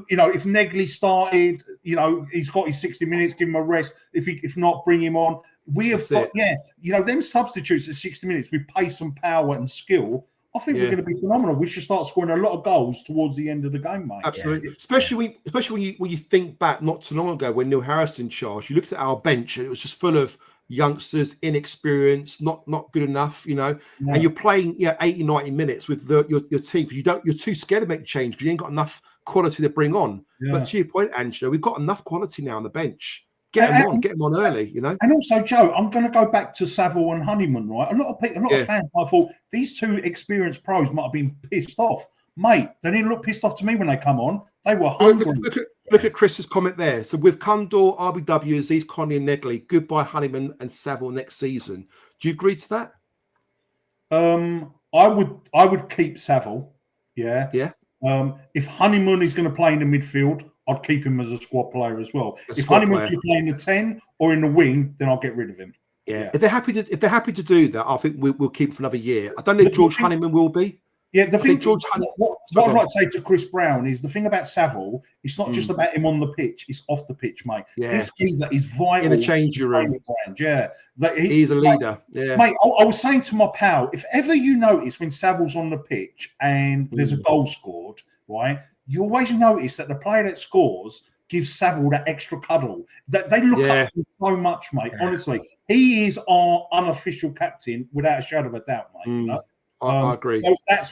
If Negli started, he's got his 60 minutes. Give him a rest. If not, bring him on. We have got, them substitutes at 60 minutes with pace and power and skill. I think we're going to be phenomenal. We should start scoring a lot of goals towards the end of the game, mate. Absolutely, especially when you think back not too long ago when Neil Harris in charge. You looked at our bench and it was just full of youngsters, inexperienced, not good enough, and you're playing 80, 90 minutes with your team because you're too scared to make change because you ain't got enough quality to bring on. But to your point, Angela, we've got enough quality now on the bench. Get them on early, And also, Joe, I'm going to go back to Saville and Honeyman, right? A lot of fans, I thought these two experienced pros might have been pissed off. Mate, they didn't look pissed off to me when they come on. They were hungry. Look at Chris's comment there. So with Condor, RBW, Azeez, Conley and Negli, goodbye Honeyman and Saville next season. Do you agree to that? I would keep Saville. Yeah. Yeah. If Honeyman is going to play in the midfield, I'd keep him as a squad player as well. If Honeyman's going to play in the 10 or in the wing, then I'll get rid of him. Yeah. If they're happy to do that, I think we'll keep him for another year. I don't think George Honeyman will be. Yeah, what I'd like to say to Chris Brown is the thing about Saville, it's not just about him on the pitch, it's off the pitch, mate. Yeah. This geezer is vital in the changing room. He's a leader. Yeah. Mate, I was saying to my pal, if ever you notice when Saville's on the pitch and there's a goal scored, right, you always notice that the player that scores gives Saville that extra cuddle. That they look up to him so much, mate. Yeah. Honestly, he is our unofficial captain without a shadow of a doubt, mate. I agree. So that's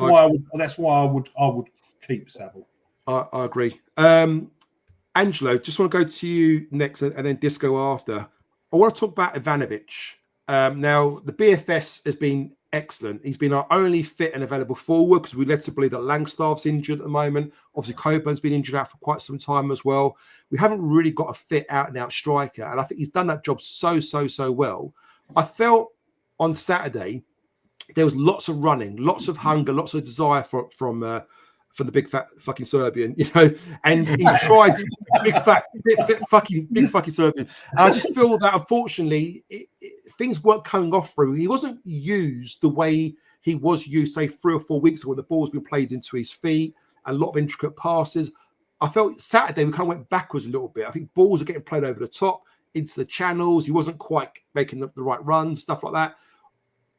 why I would keep Saville. I agree. Angelo, just want to go to you next and then Disco after. I want to talk about Ivanovic. Now, the BFS has been excellent. He's been our only fit and available forward because we led to believe that Langstaff's injured at the moment. Obviously, Coburn's been injured out for quite some time as well. We haven't really got a fit out-and-out striker, and I think he's done that job so well. I felt on Saturday there was lots of running, lots of hunger, lots of desire from the big fat fucking Serbian, and he tried big fucking Serbian. And I just feel that unfortunately things weren't coming off through. He wasn't used the way he was used, say 3 or 4 weeks ago when the ball's been played into his feet and a lot of intricate passes. I felt Saturday we kind of went backwards a little bit. I think balls are getting played over the top into the channels. He wasn't quite making the right runs, stuff like that.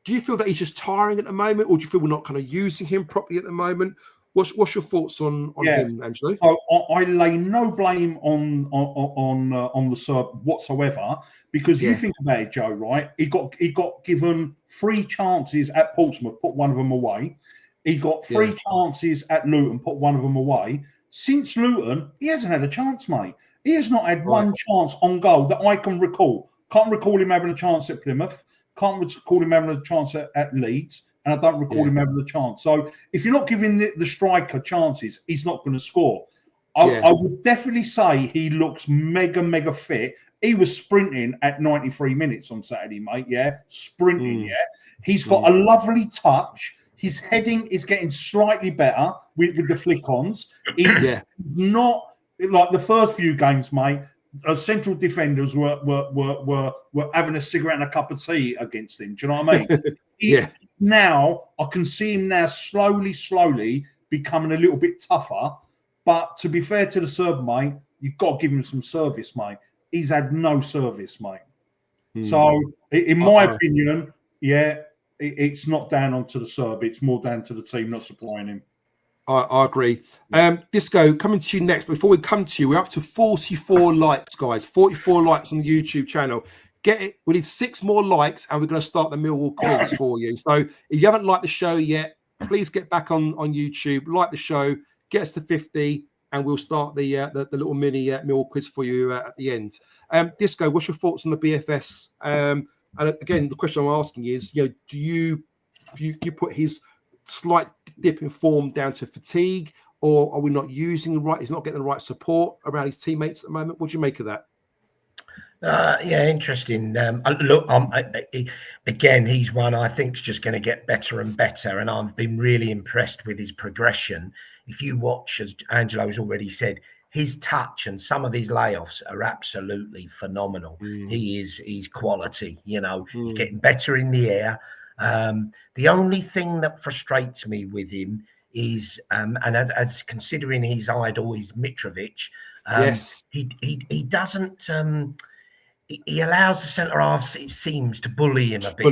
Do you feel that he's just tiring at the moment, or do you feel we're not kind of using him properly at the moment? What's your thoughts on him, Angelo? So I lay no blame on the Serb whatsoever, because you think about it, Joe. Right? He got given 3 chances at Portsmouth, put one of them away. He got 3 chances at Luton, put one of them away. Since Luton, he hasn't had a chance, mate. He has not had one chance on goal that I can recall. Can't recall him having a chance at Plymouth. Can't recall him having a chance at Leeds. And I don't recall him having a chance. So if you're not giving the striker chances, he's not going to score. I would definitely say he looks mega fit. He was sprinting at 93 minutes on Saturday, mate. Yeah, sprinting. Yeah, he's got a lovely touch. His heading is getting slightly better with the flick-ons. He's not like the first few games, mate. Central defenders were having a cigarette and a cup of tea against him. Do you know what I mean? Now I can see him now slowly becoming a little bit tougher. But to be fair to the Serb, mate, you've got to give him some service, mate. He's had no service, mate. So, in my opinion, it's not down onto the Serb. It's more down to the team not supplying him. I agree. Disco, coming to you next. Before we come to you, we're up to 44 likes, guys. 44 likes on the YouTube channel. Get it. We need 6 more likes, and we're going to start the Millwall quiz for you. So if you haven't liked the show yet, please get back on YouTube, like the show, get us to 50, and we'll start the little mini Millwall quiz for you at the end. Disco, what's your thoughts on the BFS? And again, the question I'm asking is, do you put his slight dip in form down to fatigue, or are we not using the right? He's not getting the right support around his teammates at the moment. What do you make of that? Interesting. Look, again, he's one I think is just going to get better and better, and I've been really impressed with his progression. If you watch, as Angelo's already said, his touch and some of his layoffs are absolutely phenomenal. He's quality. He's getting better in the air. The only thing that frustrates me with him is, and as considering his idol is Mitrovic, he doesn't. He allows the centre halves, it seems, to bully him a bit,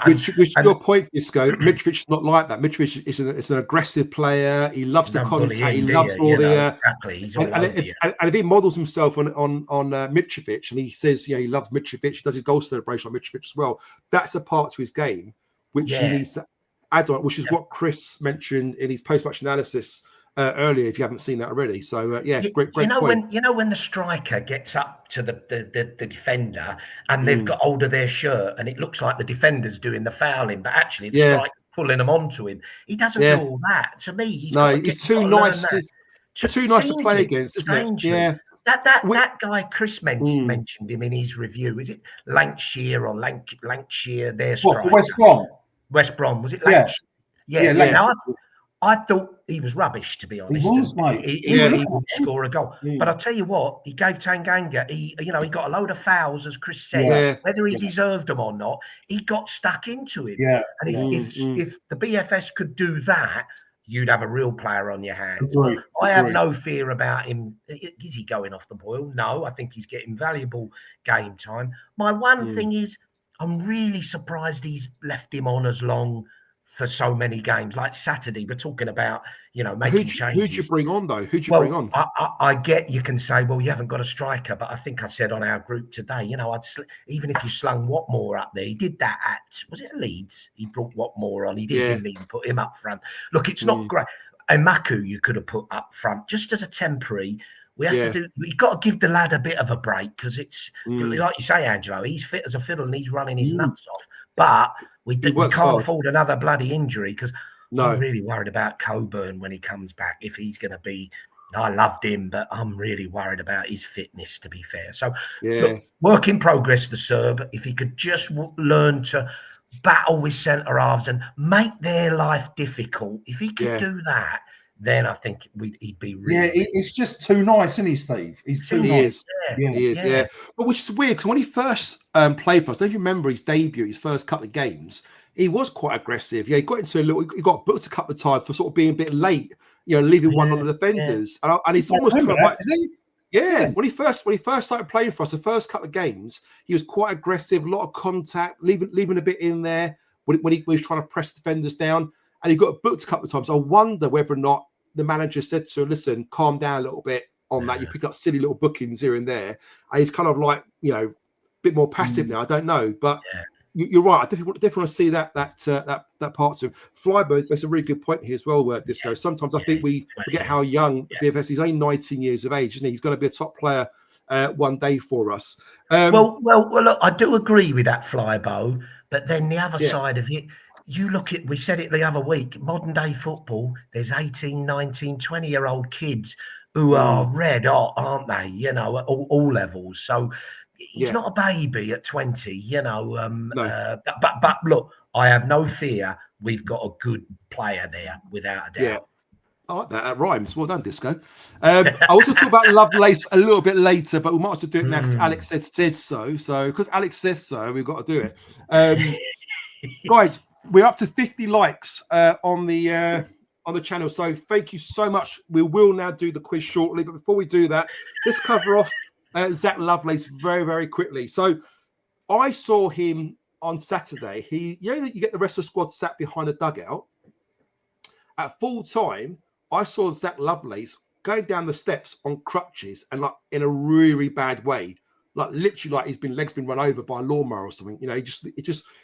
Which is your point, Disco. Mitrovic's not like that. Mitrovic is an aggressive player. He loves the contact. He loves all the exactly. He's all and if he models himself on Mitrovic, and he says, he loves Mitrovic, he does his goal celebration on Mitrovic as well. That's a part to his game which he needs to add on, which is what Chris mentioned in his post-match analysis earlier, if you haven't seen that already. So great point. When the striker gets up to the defender and they've got hold of their shirt and it looks like the defender's doing the fouling, but actually the striker's pulling them onto him. He doesn't do all that. To me, he's too nice to play against, isn't it? Yeah. That guy Chris mentioned him in his review. Is it Lancashire or Lancashire? Their striker. West Brom. West Brom, was it Lancashire? Yeah. Now, I thought he was rubbish, to be honest. He was, mate. He would score a goal. But I'll tell you what, he gave Tanganga, he got a load of fouls, as Chris said. Whether he deserved them or not, he got stuck into him. Yeah. And if the BFS could do that, you'd have a real player on your hands. I have no fear about him. Is he going off the boil? No, I think he's getting valuable game time. My one thing is, I'm really surprised he's left him on as long for so many games. Like Saturday, we're talking about, making changes. Who'd you bring on, though? Who'd you bring on? I get you can say, well, you haven't got a striker, but I think I said on our group today, even if you slung Watmore up there, he did that was it Leeds? He brought Watmore on. He didn't even put him up front. Look, it's not great. And Maku, you could have put up front just as a temporary. We have to you've got to give the lad a bit of a break, because it's like you say, Angelo, he's fit as a fiddle and he's running his nuts off. But we can't afford another bloody injury, because I'm really worried about Coburn when he comes back. If he's going to be, I loved him, but I'm really worried about his fitness, to be fair. So, look, work in progress, the Serb. If he could just learn to battle with centre halves and make their life difficult, if he could do that, then I think he'd be really. He's just too nice, isn't he, Steve? He's too nice. He is. But which is weird, because when he first played for us, don't you remember his debut, his first couple of games? He was quite aggressive. He got into he got booked a couple of times for sort of being a bit late, leaving one on the defenders. And he's almost kind of like. When he first started playing for us, the first couple of games, he was quite aggressive, a lot of contact, leaving a bit in there when he was trying to press defenders down. And he got booked a couple of times. I wonder whether or not the manager said to him, listen, calm down a little bit on that. You pick up silly little bookings here and there. And he's kind of like, a bit more passive now. I don't know. But you're right. I definitely want to see that part too. Flybo makes a really good point here as well, Disco. Sometimes I think we forget how young BFS. He's only 19 years of age, isn't he? He's going to be a top player one day for us. Well, look, I do agree with that, Flybo. But then the other side of it, you look at, we said it the other week, modern day football, there's 18, 19, 20-year-old kids who are red hot, aren't they? At all levels. So he's not a baby at 20, But look, I have no fear we've got a good player there, without a doubt. Yeah. I like that. That rhymes. Well done, Disco. I also talk about Lovelace a little bit later, but we might as well do it now because Alex said so. So because Alex says so, we've got to do it. Guys, we're up to 50 likes on the channel. So thank you so much. We will now do the quiz shortly, but before we do that, let's cover off Zach Lovelace very, very quickly. So I saw him on Saturday. You get the rest of the squad sat behind the dugout. At full time, I saw Zach Lovelace going down the steps on crutches and like in a really bad way, like literally like his legs been run over by a lawnmower or something. You know, he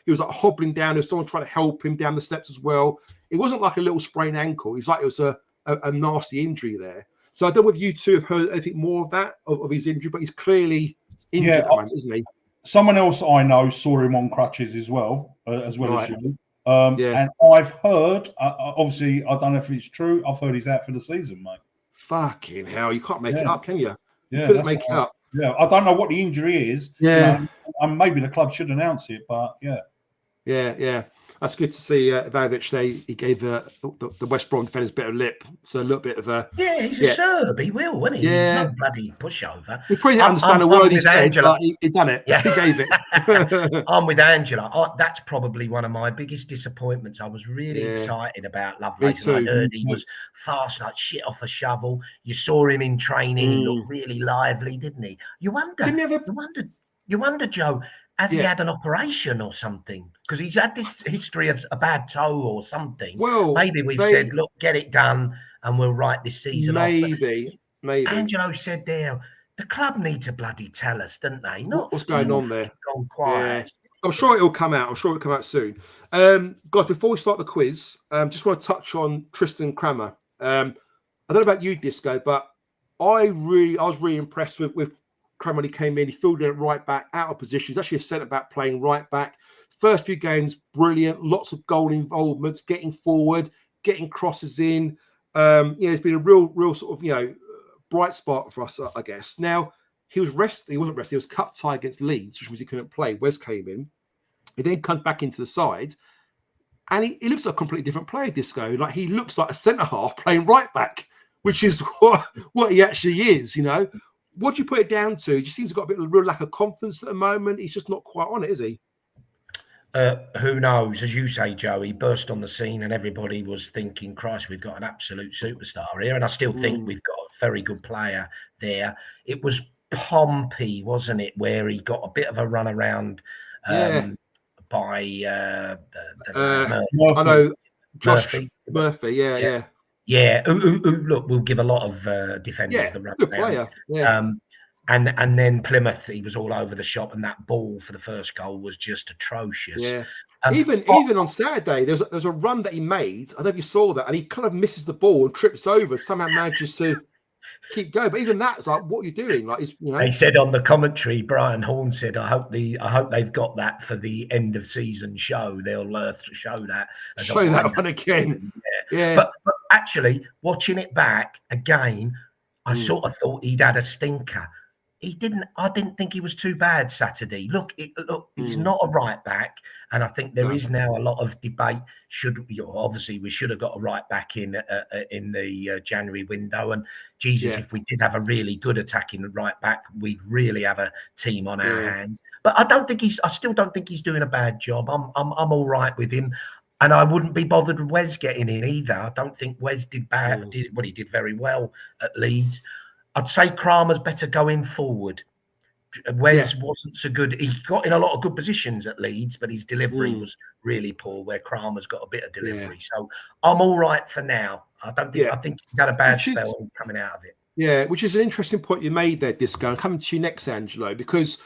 was like hobbling down. There was someone trying to help him down the steps as well. It wasn't like a little sprained ankle. It's like it was a nasty injury there. So I don't know if you two have heard anything more of that of his injury, but he's clearly injured at the moment, isn't he? Someone else I know saw him on crutches as well as you. And I've heard, obviously, I don't know if it's true. I've heard he's out for the season, mate. Fucking hell, you can't make it up, can you? You Yeah, couldn't make it up. Yeah, I don't know what the injury is. Yeah, and maybe the club should announce it, but yeah. That's good to see. Ivanovic say he gave the West Brom defenders a bit of lip, so a little bit of a. Yeah, he's a Serb. He will, won't he? Yeah, he's no bloody pushover. We probably didn't understand a word he said, but he done it. Yeah. He gave it. I'm with Angela. That's probably one of my biggest disappointments. I was really excited about Lovelace. I heard he was fast like shit off a shovel. You saw him in training. He looked really lively, didn't he? You wonder, Joe. Has he had an operation or something? Because he's had this history of a bad toe or something. Well, maybe we've said, look, get it done and we'll write this season off. Maybe. Angelo said there, the club need to bloody tell us, don't they? Not what's going on there. Gone quiet. Yeah. I'm sure it'll come out. I'm sure it'll come out soon. Guys, before we start the quiz, just want to touch on Tristan Kramer. I don't know about you, Disco, but I was really impressed with Kramer when he came in. He filled in at right back, out of position. He's actually a centre back playing right back. First few games, brilliant. Lots of goal involvements, getting forward, getting crosses in. It's been a real sort of, bright spot for us, I guess. Now, he was rested. He wasn't rested. He was cup tie against Leeds, which means he couldn't play. Wes came in. He then comes back into the side. And he looks like a completely different player, Disco. Like, he looks like a centre-half playing right back, which is what he actually is, What do you put it down to? He just seems to have got a bit of a real lack of confidence at the moment. He's just not quite on it, is he? Who knows? As you say, Joe, he burst on the scene and everybody was thinking, Christ, we've got an absolute superstar here. And I still think we've got a very good player there. It was Pompey, wasn't it, where he got a bit of a run around by I know Josh Murphy. Yeah. Look, we'll give a lot of defenders the run. Good player. Yeah. And then Plymouth, he was all over the shop, and that ball for the first goal was just atrocious. Yeah. Even on Saturday, there's a run that he made. I don't know if you saw that, and he kind of misses the ball and trips over. Somehow manages to keep going. But even that's like, what are you doing? Like, He said on the commentary, Brian Horn said, I hope they've got that for the end of season show. They'll show that. Show that one again. Yeah. But actually, watching it back again, I sort of thought he'd had a stinker. I didn't think he was too bad Saturday. Look, he's not a right back, and I think there is now a lot of debate. Obviously we should have got a right back in the January window, and Jesus, if we did have a really good attacking right back, we'd really have a team on our hands. But I still don't think he's doing a bad job. I'm all right with him. And I wouldn't be bothered with Wes getting in either. I don't think Wes did bad. He did very well at Leeds. I'd say Kramer's better going forward. Wes wasn't so good. He got in a lot of good positions at Leeds, but his delivery was really poor, where Kramer's got a bit of delivery. So I'm all right for now. I think he's had a bad spell and he's coming out of it. Yeah, which is an interesting point you made there, Disco. I'm coming to you next, Angelo, because,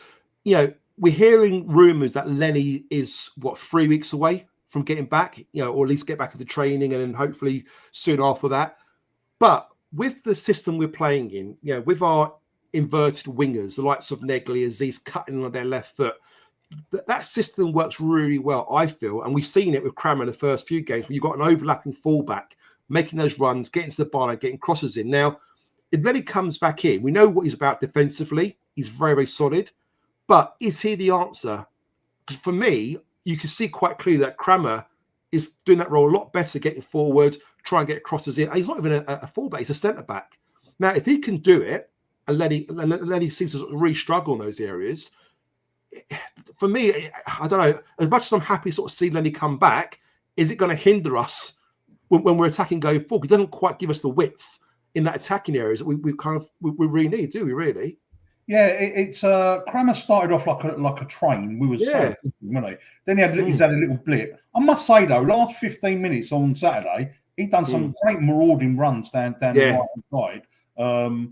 we're hearing rumours that Lenny is, 3 weeks away from getting back, or at least get back into training, and then hopefully soon after that. But with the system we're playing in, with our inverted wingers, the likes of Negli, Azeez cutting on their left foot, that system works really well, I feel. And we've seen it with Kramer in the first few games, where you've got an overlapping fullback, making those runs, getting to the byline, getting crosses in. Now, if Lenny comes back in, we know what he's about defensively. He's very, very solid. But is he the answer? Because for me, you can see quite clearly that Kramer is doing that role a lot better, getting forward, try and get crosses in. He's not even a fullback; he's a centre back. Now, if he can do it, and Lenny seems to really struggle in those areas. For me, I don't know. As much as I'm happy to sort of see Lenny come back, is it going to hinder us when we're attacking going forward? He doesn't quite give us the width in that attacking areas that we really need, do we? Really? Yeah, it's Kramer started off like a train. We were so good, weren't he? Then he's had a little blip. I must say though, last 15 minutes on Saturday, he's done some great marauding runs down the right side.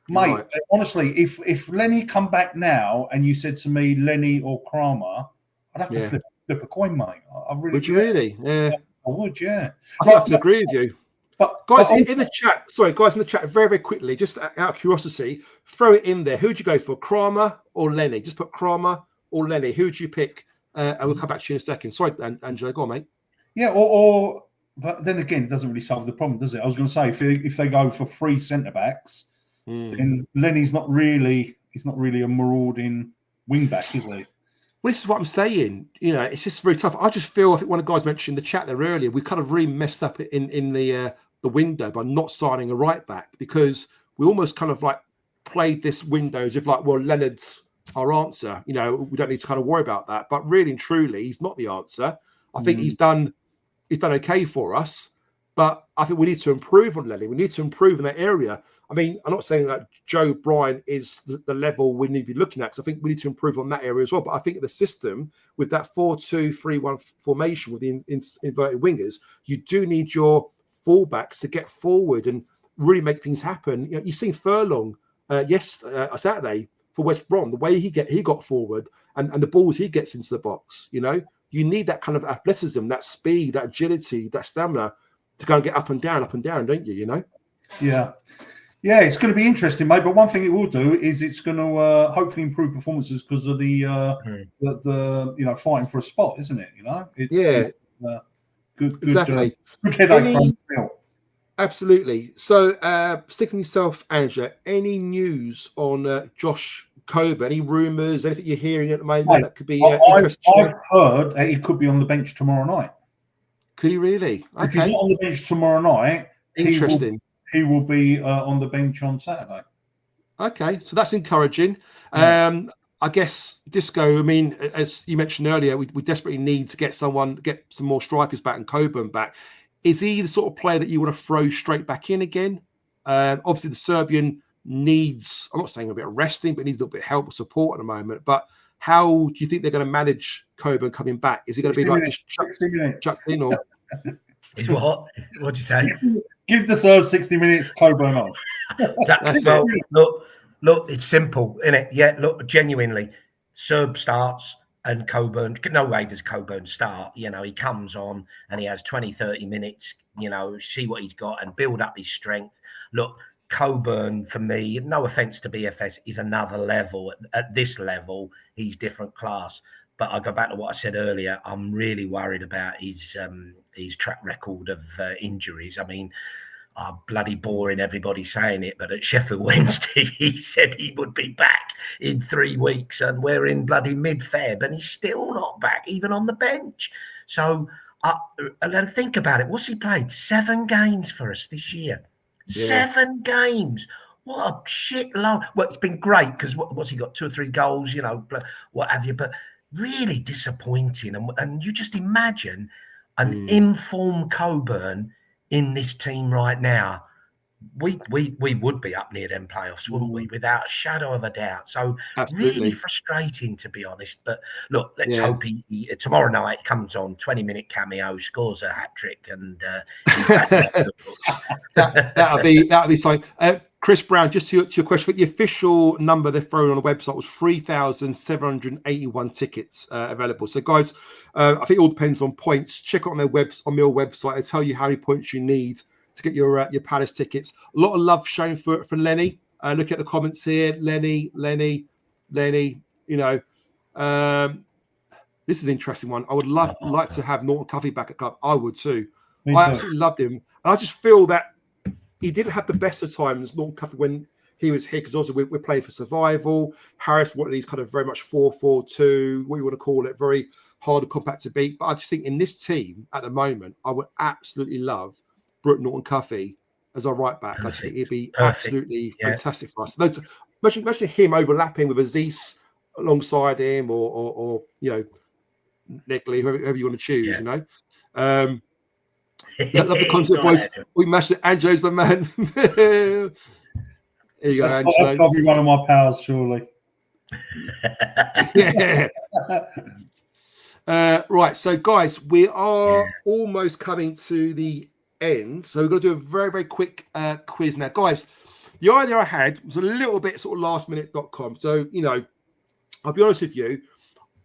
Mate, honestly, if Lenny come back now and you said to me Lenny or Kramer, I'd have to flip a coin, mate. I really would. You really? Yeah, I would. Yeah, I have to agree with you. But guys, in the chat, guys in the chat, very, very quickly, just out of curiosity, throw it in there. Who'd you go for, Kramer or Lenny? Just put Kramer or Lenny. Who'd you pick? And we'll come back to you in a second. Sorry, Angelo, go on, mate. Yeah, but then again, it doesn't really solve the problem, does it? I was going to say if they go for 3 centre backs. And Lenny's not really a marauding wing back, is he? Well, this is what I'm saying. You know, it's just very tough. I just feel, I think one of the guys mentioned in the chat there earlier, we kind of really messed up in the window by not signing a right back, because we almost kind of like played this window as if like, well, Leonard's our answer. You know, we don't need to kind of worry about that. But really and truly, he's not the answer. I think he's done okay for us, but I think we need to improve on Lenny. We need to improve in that area. I mean, I'm not saying that Joe Bryan is the level we need to be looking at, because I think we need to improve on that area as well. But I think the system with that 4-2-3-1 formation with the inverted wingers, you do need your fullbacks to get forward and really make things happen. You know, you've seen Furlong Saturday for West Brom, the way he got forward and the balls he gets into the box. You know, you need that kind of athleticism, that speed, that agility, that stamina to go and get up and down, don't you? You know? Yeah. Yeah, it's going to be interesting, mate. But one thing it will do is it's going to hopefully improve performances because of the fighting for a spot, isn't it? You know, good exactly. Good headache. Absolutely. So, sticking yourself, Angela, any news on Josh Coburn? Any rumours? Anything you're hearing at the moment that could be interesting? I've heard that he could be on the bench tomorrow night. Could he really? Okay. If he's not on the bench tomorrow night, interesting. He will be on the bench on Saturday. Okay, so that's encouraging. Yeah. I guess Disco, I mean, as you mentioned earlier, we desperately need to get some more strikers back and Coburn back. Is he the sort of player that you want to throw straight back in again? Obviously, the Serbian needs, I'm not saying a bit of resting, but needs a little bit of help or support at the moment. But how do you think they're going to manage Coburn coming back? Is he going to be like just chucked in or... Is what? What'd you say? Give the Serbs 60 minutes, Coburn on. That's it. Look, it's simple, isn't it? Yeah, look, genuinely, Serb starts and Coburn, no way does Coburn start. You know, he comes on and he has 20, 30 minutes, you know, see what he's got and build up his strength. Look, Coburn, for me, no offence to BFS, is another level. At this level, he's different class. But I go back to what I said earlier. I'm really worried about his track record of injuries. I mean, bloody boring, everybody saying it, but at Sheffield Wednesday, he said he would be back in 3 weeks, and we're in bloody mid-Feb, and he's still not back, even on the bench. So, and then think about it. What's he played? 7 games for us this year. Yeah. 7 games. What a shit load. Well, it's been great because what's he got? 2 or 3 goals, you know, what have you, but really disappointing. And you just imagine an informed Coburn in this team right now. We would be up near them playoffs, wouldn't we? Without a shadow of a doubt. So absolutely. Really frustrating, to be honest. But look, let's hope he tomorrow night comes on, 20-minute cameo, scores a hat trick, and that'll be something. Chris Brown, just to your question, the official number they're throwing on the website was 3,781 tickets available. So, guys, I think it all depends on points. Check on their Mill website. They tell you how many points you need to get your Palace tickets. A lot of love shown for Lenny. Look at the comments here. Lenny. You know, this is an interesting one. I would like to have Norton Cuffy back at club. I would too. I absolutely loved him, and I just feel that he didn't have the best of times, Norton Cuffy, when he was here, because also we're playing for survival. Harris wanted these kind of very much 4-4-2, what you want to call it, very harder compact to beat. But I just think in this team at the moment, I would absolutely love Brooke Norton-Cuffy as our right back. I just think he'd be absolutely fantastic for us. Imagine him overlapping with Azeez alongside him, or you know, Negli, whoever you want to choose. You know, love the concept, boys. We mashed it. Angelo's the man. Here you go, Angelo. That's got to be one of my pals, surely. Yeah. Right, so guys, we are almost coming to the end. So we're going to do a very, very quick quiz now. Guys, the idea I had was a little bit sort of lastminute.com. So, you know, I'll be honest with you,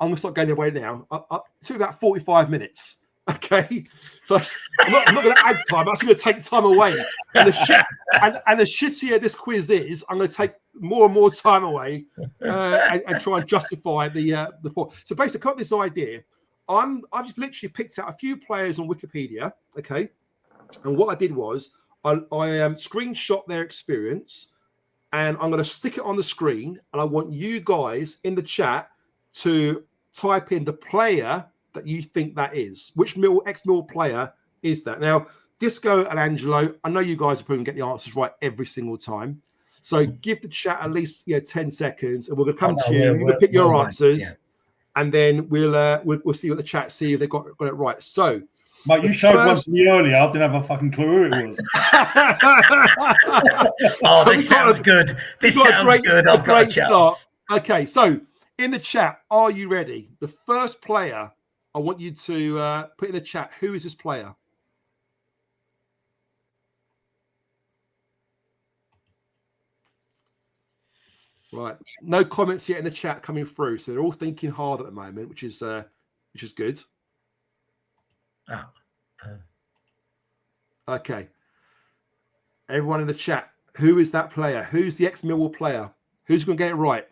I'm going to start going away now. It took about 45 minutes. Okay, so I'm not going to add time. I'm actually going to take time away. And the shittier this quiz is, I'm going to take more and more time away and try and justify the point. So basically, I've got this idea. I've just literally picked out a few players on Wikipedia. Okay, and what I did was I screenshot their experience, and I'm going to stick it on the screen. And I want you guys in the chat to type in the player that you think that is. Which ex-Mill player is that? Now, Disco and Angelo, I know you guys are probably going to get the answers right every single time. So give the chat at least 10 seconds, and we're going to come to you. You're going to pick your answers, and then we'll see what the chat see if they got it right. So, mate, you showed one to me earlier. I didn't have a fucking clue who it was. This sounds good. This sounds good. I've got a start. Okay, so in the chat, are you ready? The first player I want you to put in the chat. Who is this player? Right. No comments yet in the chat coming through, so they're all thinking hard at the moment, which is good. Okay. Everyone in the chat, who is that player? Who's the ex-Millwall player? Who's going to get it right?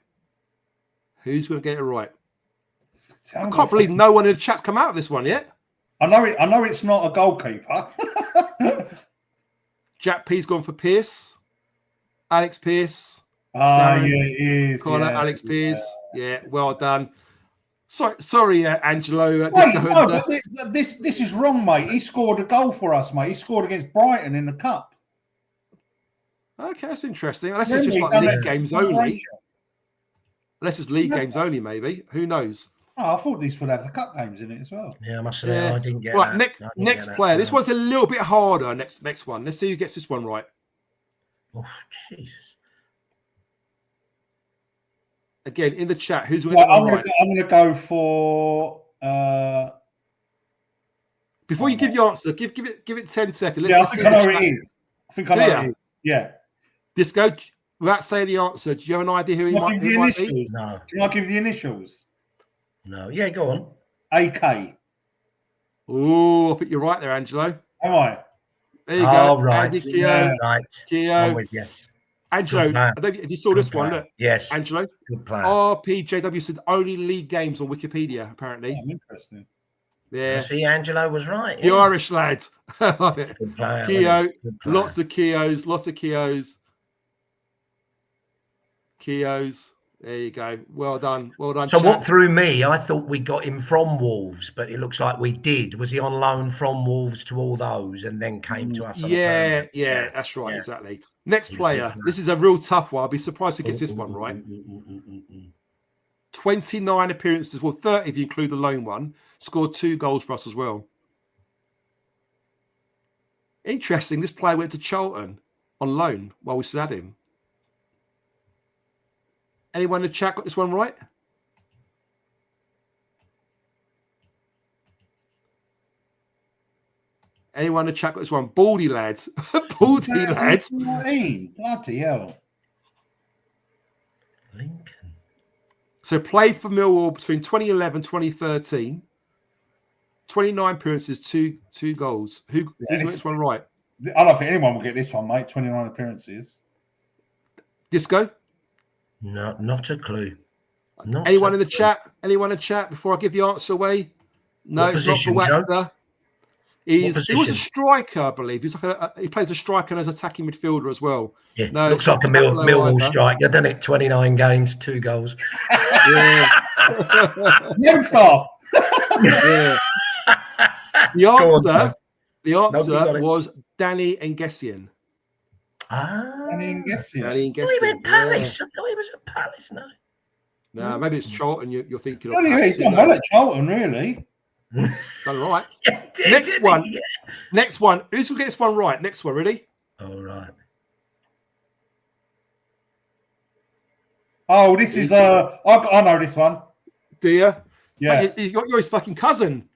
Who's going to get it right? I can't believe no one in the chat's come out of this one yet. I know it's not a goalkeeper. Jack P's gone for Pierce. Alex Pierce. Yeah, it is. Connor, Alex Pierce. Yeah, well done. Sorry, Angelo. This is wrong, mate. He scored a goal for us, mate. He scored against Brighton in the cup. Okay, that's interesting. Unless it's just like league games only. Unless it's league games only, maybe. Who knows? Oh, I thought these would have the cup games in it as well. Yeah, I must admit, I didn't get right, that. Next player. This one's a little bit harder. Next one. Let's see who gets this one right. Oh, Jesus. Again, in the chat, who's going to get one right? I'm going to go for... Before you give your answer, give it 10 seconds. I think I know who it is. I know who it is. Yeah. Disco, without saying the answer, do you have an idea who he might be? No. Can I give the initials? No. Yeah, go on. AK. Oh, I think you're right there, Angelo. Am I? There you go. Right. Andy Keogh. Right. Keogh. Angelo, I don't know if you saw this one. Look. Yes. Angelo. Good plan. RPJW said only league games on Wikipedia, apparently. Oh, interesting. Yeah. See, Angelo was right. The Irish lad. Good player. Keogh. Lots of Keoghs. Keoghs. There you go. Well done. Well done. So what threw me, I thought we got him from Wolves, but it looks like we did. Was he on loan from Wolves to all those and then came to us? Yeah, that's right. Yeah. Exactly. Next player. This is a real tough one. I'll be surprised who gets this one right. 29 appearances. Well, 30 if you include the loan one. Scored 2 goals for us as well. Interesting. This player went to Charlton on loan while we still had him. Anyone in the chat got this one right? Anyone in the chat got this one? Baldy lads. Baldy lads. Bloody hell. Lincoln. So played for Millwall between 2011 2013. 29 appearances, two goals. Who's got this one right? I don't think anyone will get this one, mate. 29 appearances. Disco? No, not a clue. Anyone in the chat? Anyone in the chat before I give the answer away? No, it's not for Waxter. He was a striker, I believe. He's like he plays a striker and as attacking midfielder as well. Yeah, no, looks like a Millwall striker, doesn't it? 29 games, 2 goals. Yeah. Young staff. Yeah. The answer was Danny Ngessian. Danny Ngessian. Danny No, he went Ngessian. Palace. I thought he was at Palace. No, maybe it's Charlton you're thinking of. Well, he's done well at Charlton, really. Done right. Yeah, Next one. Yeah. Next one. Who's going to get this one right? Next one. Ready? All right. Oh, this is I know this one. Do you? Yeah. You're his fucking cousin.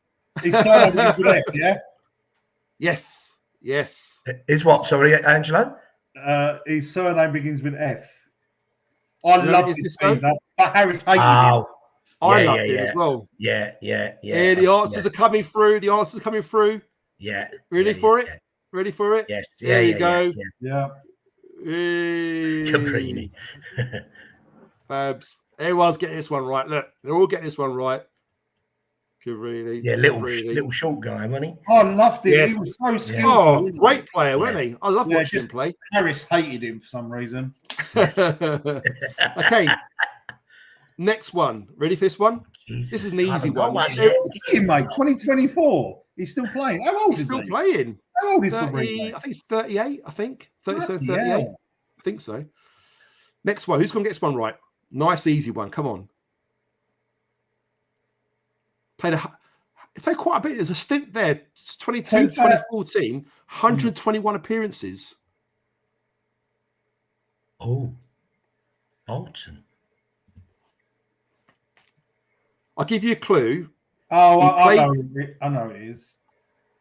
His surname begins with F, yeah? Yes. Is what? Sorry, Angelo? His surname begins with F. I love this guy. But Harris hated him. I loved it as well. Yeah. The answers are coming through. Yeah. Ready for it? Ready for it? Yes. There you go. Yeah. Cabrini. Fabs. Everyone's getting this one right. Look, they're all getting this one right. Cabrini. Yeah, little short guy, wasn't he? I loved it. Yes. He was so skillful. Oh, great player, wasn't he? I love watching him play. Harris hated him for some reason. Okay. Next one. Ready for this one? Jesus, this is an easy one. Mate, 2024. He's still playing. How old is he? Still playing. How old is 30, he? I think he's 38. I think 37, 38. Yeah. I think so. Next one. Who's going to get this one right? Nice, easy one. Come on. Played quite a bit. There's a stint there. 2010, 2014. 121 appearances. Oh, Bolton. I'll give you a clue. Oh, I know it is.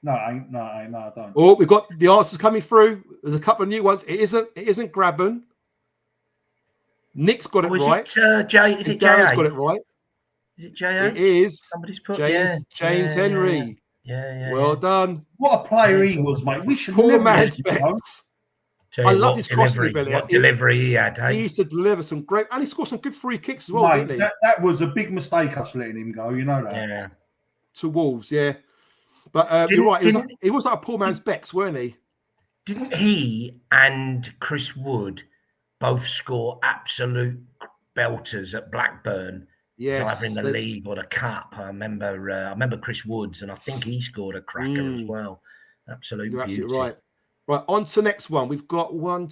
No, I ain't. No, I don't. Oh, we've got the answers coming through. There's a couple of new ones. It isn't Graben. Nick's got it right. Is it J.A.? Darren's got it right. Is it J.A.? It is. Somebody's put James Henry. Yeah. Well done. What a player he was, mate. We should Poor never man's let him go. bets. I love his crossing ability. What delivery he had, hey? He used to deliver some great, and he scored some good free kicks as well, Mate, didn't he? That was a big mistake, us letting him go. You know that. Yeah. To Wolves, yeah. But you're right. He was like a poor man's Bex, weren't he? Didn't he and Chris Wood both score absolute belters at Blackburn? Yes, either in the league or the cup. I remember Chris Woods, and I think he scored a cracker as well. Absolute You're beauty. absolutely right. Right, on to the next one. We've got we're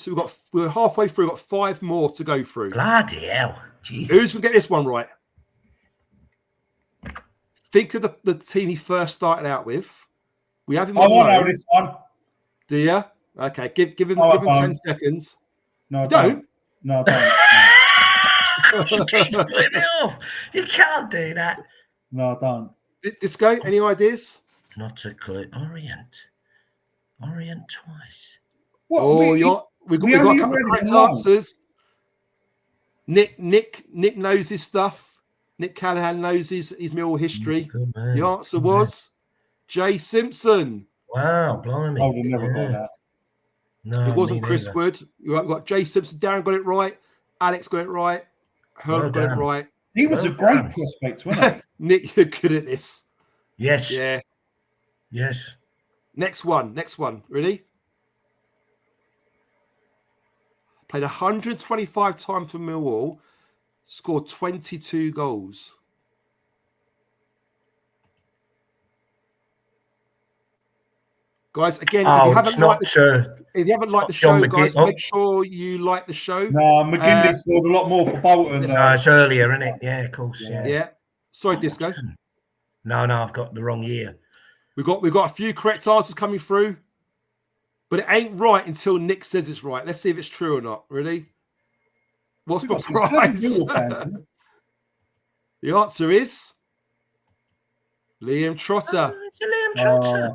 halfway through. We've got 5 more to go through. Bloody hell. Jesus. Who's going to get this one right? Think of the team he first started out with. We have him on want to loan. know this one. Do you? Okay, give him 10 seconds. No, I don't. No, I don't. You keep putting it off. You can't do that. No, I don't. Disco, any ideas? Not a clue. Orient twice. What? We've got a couple of correct answers. Nick knows his stuff. Nick Callahan knows his Millwall history. The answer was Jay Simpson. Wow, blimey. I would have never got that. No, it wasn't Chris Wood. We've got Jay Simpson. Darren got it right. Alex got it right. Herb got it right. He was a great prospect, wasn't he? Nick, you're good at this. Yes. Yeah. Yes. Next one. Ready? Played 125 times for Millwall. Scored 22 goals. Guys, again, if you haven't liked the show, guys, make sure you like the show. No, McGinley scored a lot more for Bolton. No, it's earlier, isn't it? Yeah, of course. Yeah. Sorry, Disco. No, I've got the wrong year. We've got a few correct answers coming through, but it ain't right until Nick says it's right. Let's see if it's true or not. Ready? What's my prize? The answer is Liam Trotter. It's Liam Trotter.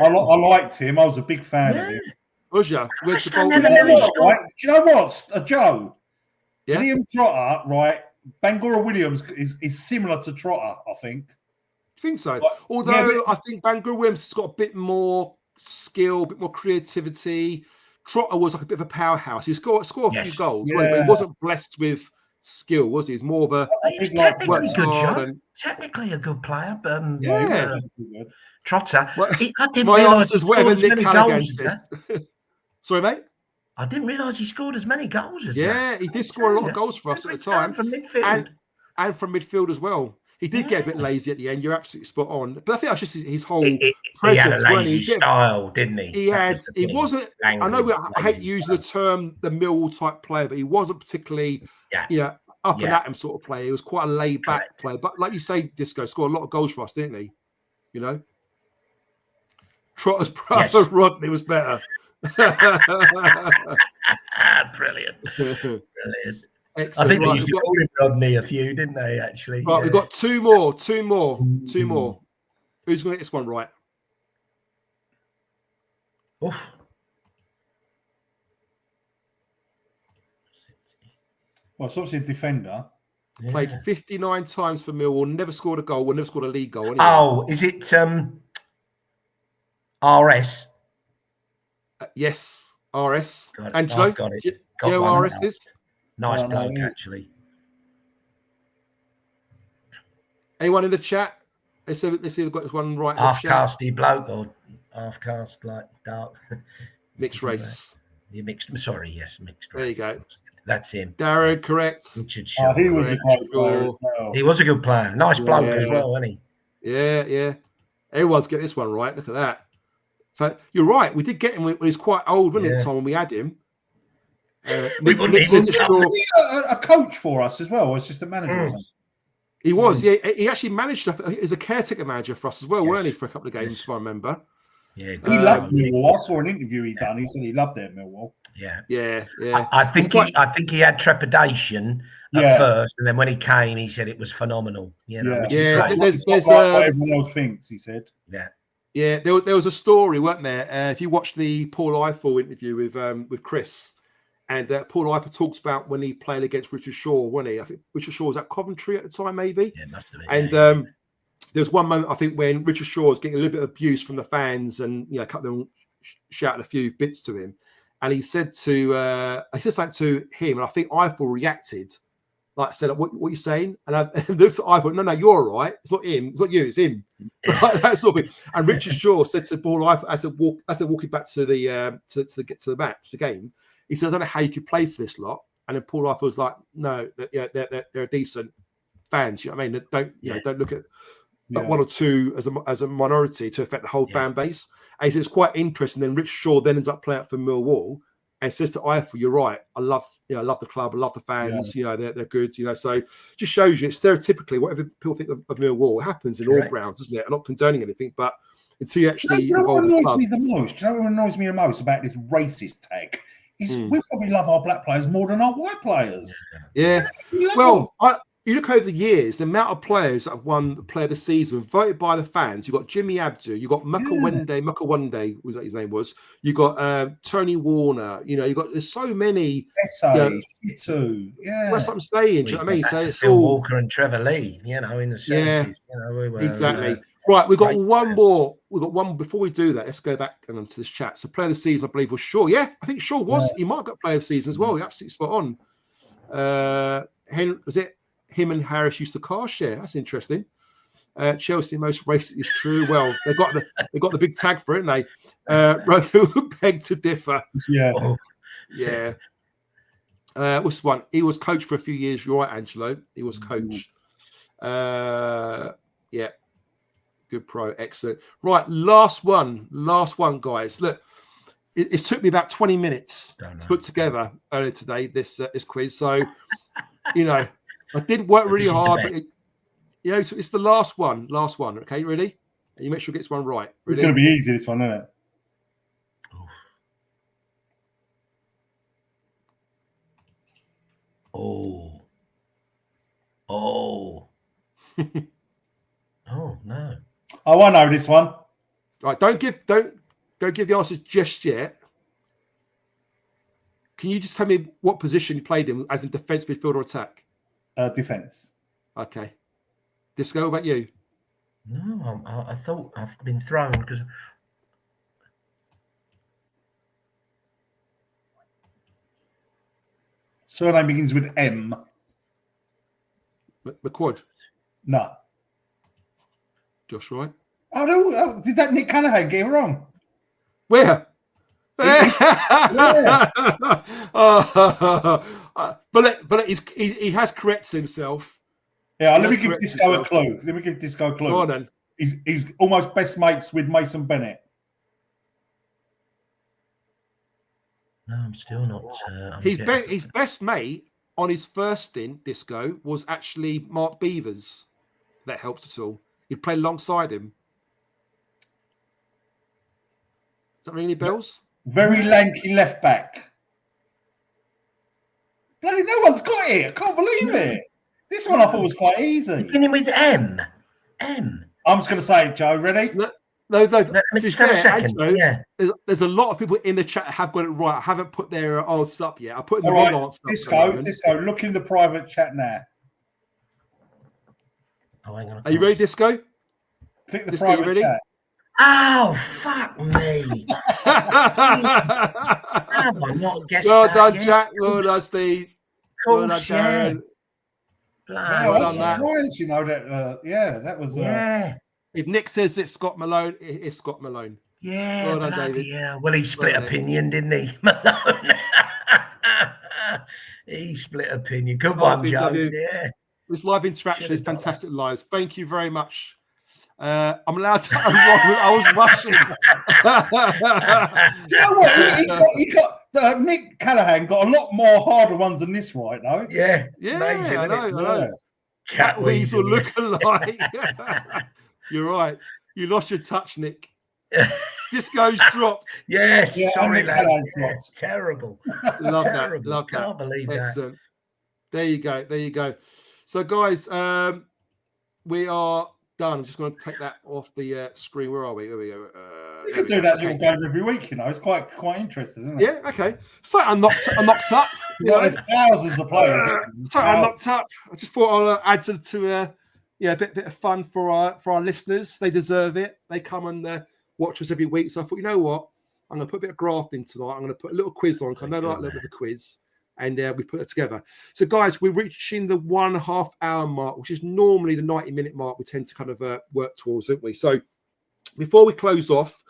I liked him. I was a big fan of him. Was you? Do you know what, Joe? Yeah. Liam Trotter, right? Bangura Williams is similar to Trotter, I think. I think so. Although I think Bangura Williams has got a bit more skill, a bit more creativity. Trotter was like a bit of a powerhouse. He scored a few goals, but he wasn't blessed with skill, was he? He's more of a technically a good player. Trotter. My answer's whatever Nick Callaghan says. Sorry, mate. I didn't realise he scored as many goals as that. Yeah, he did score a lot of goals for us at the time. From midfield. And from midfield as well. He did get a bit lazy at the end. You're absolutely spot on. But I think that's just his whole presence. He had a lazy style, didn't he? He wasn't. I know I hate using the term the Millwall type player, but he wasn't particularly, up and at him sort of player. He was quite a laid back player. But like you say, Disco scored a lot of goals for us, didn't he? You know, Trotter's brother Rodney was better. Brilliant. Excellent. I think they used to call him Rodney a few, didn't they, actually? Right, we've got two more. Who's going to get this one right? Well, it's obviously a defender. Played 59 times for Millwall, never scored a goal, never scored a league goal. Anyway. Oh, is it RS? Yes, RS. Angelo, got it. Do you know who RS is? Nice bloke, actually. Anyone in the chat? Let's see if we've got this one right. Half-casty bloke or half-cast, like dark. Mixed race. You mixed. Sorry, yes, mixed race. There you go. That's him. Darren, correct. Richard Shaw. He was a great player as well. He was a good player. Nice bloke as well, wasn't he? Yeah. Everyone's getting this one right. Look at that. So you're right. We did get him when he was quite old, wasn't it, at the time when we had him? Was he a coach for us as well, or was just a manager or something? He was. Yeah, he actually managed as a caretaker manager for us as well, weren't he, for a couple of games, if I remember? Yeah, he loved Millwall. I saw an interview he done. He said he loved it at Millwall. Yeah. I think he had trepidation at first, and then when he came, he said it was phenomenal. There's what everyone else thinks. He said. Yeah. There was a story, weren't there? If you watched the Paul Eiffel interview with Chris, and Paul Eiffel talks about when he played against Richard Shaw, wasn't he? I think Richard Shaw was at Coventry at the time, maybe. Yeah, must have been. And there's one moment, I think, when Richard Shaw was getting a little bit of abuse from the fans, and a couple of them shouted a few bits to him, and he said something to him, and I think Eiffel reacted, like said, "What are you saying?" And I looked at Eiffel, "No, you're all right. It's not him. It's not you. It's him." Like that sort of thing. And Richard Shaw said to Paul Eiffel, as they're walking back to the match, the game, he said, "I don't know how you could play for this lot." And then Paul Eiffel was like, "No, they're decent fans. You know what I mean? Don't look at." One or two as a minority to affect the whole fan base. And he said it's quite interesting. Then Rich Shaw then ends up playing for Millwall and says to Eiffel, "You're right. I love the club. I love the fans. They're good. So just shows you stereotypically whatever people think of Millwall happens in all grounds, isn't it? I'm not condoning anything, but until you actually what annoys me the most? Do you know what annoys me the most about this racist tag? Is we probably love our black players more than our white players. Yeah. Well, you look over the years, the amount of players that have won the Player of the Season, voted by the fans. You've got Jimmy Abdu, you've got Mukawende, was that his name was. You've got Tony Warner. There's so many. Too. Yeah. That's what I'm saying. Do you know what I mean? So it's Phil Walker and Trevor Lee, in the 70s. Exactly. Right, we've got one more. We've got one before we do that. Let's go back to this chat. So Player of the Season, I believe, was Shaw. Yeah, I think Shaw was. He might have got Player of the Season as well. You're absolutely spot on. Was it? Him and Harris used to car share. That's interesting. Chelsea most racist is true. Well, they got the big tag for it, haven't they? Romeo beg to differ. Yeah. What's one? He was coach for a few years. You're right, Angelo. He was coach. Yeah. Good pro. Excellent. Right. Last one, guys. Look, it took me about 20 minutes to put together earlier today, this quiz. So, I did work really hard, but it's the last one. Okay, ready? And you make sure you get this one right. Ready? It's going to be easy, this one, isn't it? Oh no! Oh, I know this one. Right, don't give the answers just yet. Can you just tell me what position you played in, as in defense, midfield, or attack? Defense. Okay. Disco, what about you? No, I thought I've been thrown because. Surname begins with M. McQuad? No. Josh, right? Oh, no. Did that Nick Callaghan get it wrong? Where? But he has corrected himself. Yeah, let me give Disco a clue. Let me give Disco a clue. Go on then. He's almost best mates with Mason Bennett. No, I'm still not. His best mate on his first stint, Disco, was actually Mark Beavers. That helps us all. He played alongside him. Does that ring any bells? Very lanky left back. Bloody no one's got it. I can't believe it. This one I thought was quite easy. Beginning with M. I'm just going to say it, Joe. Ready? No. Just a second. Joe, yeah. There's a lot of people in the chat that have got it right. I haven't put their answer up yet. I put in the All wrong answer. Disco, look in the private chat now. Oh, hang on. Are you ready, Disco? Click the Disco, private you ready? chat. Oh, fuck me. Have I not guessed Well that done, yet? Jack. Well done, Steve. Well done, Darren. Yeah, Well that's done, Matt. surprised, you know, that was... Yeah. If Nick says it's Scott Malone, it's Scott Malone. Yeah, Well done, bloody David. hell. Well, he split Well done, opinion, didn't he? Malone. He split opinion. Good one, Joe. Yeah. This live interaction is fantastic, lives. Thank you very much. I'm allowed to. I was rushing. You know what? He got Nick Callaghan got a lot more harder ones than this, right? No. Yeah. Yeah, Amazing, I know. Yeah. Cat Weasel look-alike. You're right. You lost your touch, Nick. Disco's dropped. Yes. Yeah, Sorry, lad. Yeah, terrible. Love Terrible. that. Love that. Can't believe that. Excellent. There you go. There you go. So, guys, we are done. I'm just going to take that off the screen. Where are we? There we go. You can do that little game every week, you know. It's quite interesting, isn't it? Yeah, okay. So I'm knocked up. There's thousands of players. So I'm knocked up. I just thought I'll add to a bit of fun for our listeners. They deserve it. They come and watch us every week. So I thought, you know what? I'm going to put a bit of graft in tonight. I'm going to put a little quiz on because I know I like a little bit of a quiz. And we put it together. So, guys, we're reaching the 1.5 hour mark, which is normally the 90-minute mark we tend to kind of work towards, don't we? So, before we close off,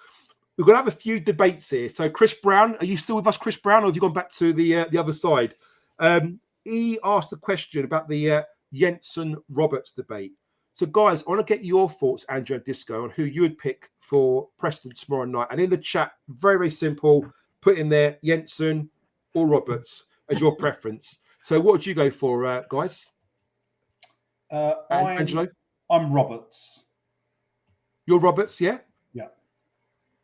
we're going to have a few debates here. So, Chris Brown, are you still with us, Chris Brown, or have you gone back to the other side? He asked a question about the Jensen-Roberts debate. So, guys, I want to get your thoughts, Andrew and Disco, on who you would pick for Preston tomorrow night. And in the chat, very, very simple, put in there Jensen or Roberts as your preference. So what would you go for, guys? Angelo? I'm Roberts. You're Roberts, yeah? Yeah.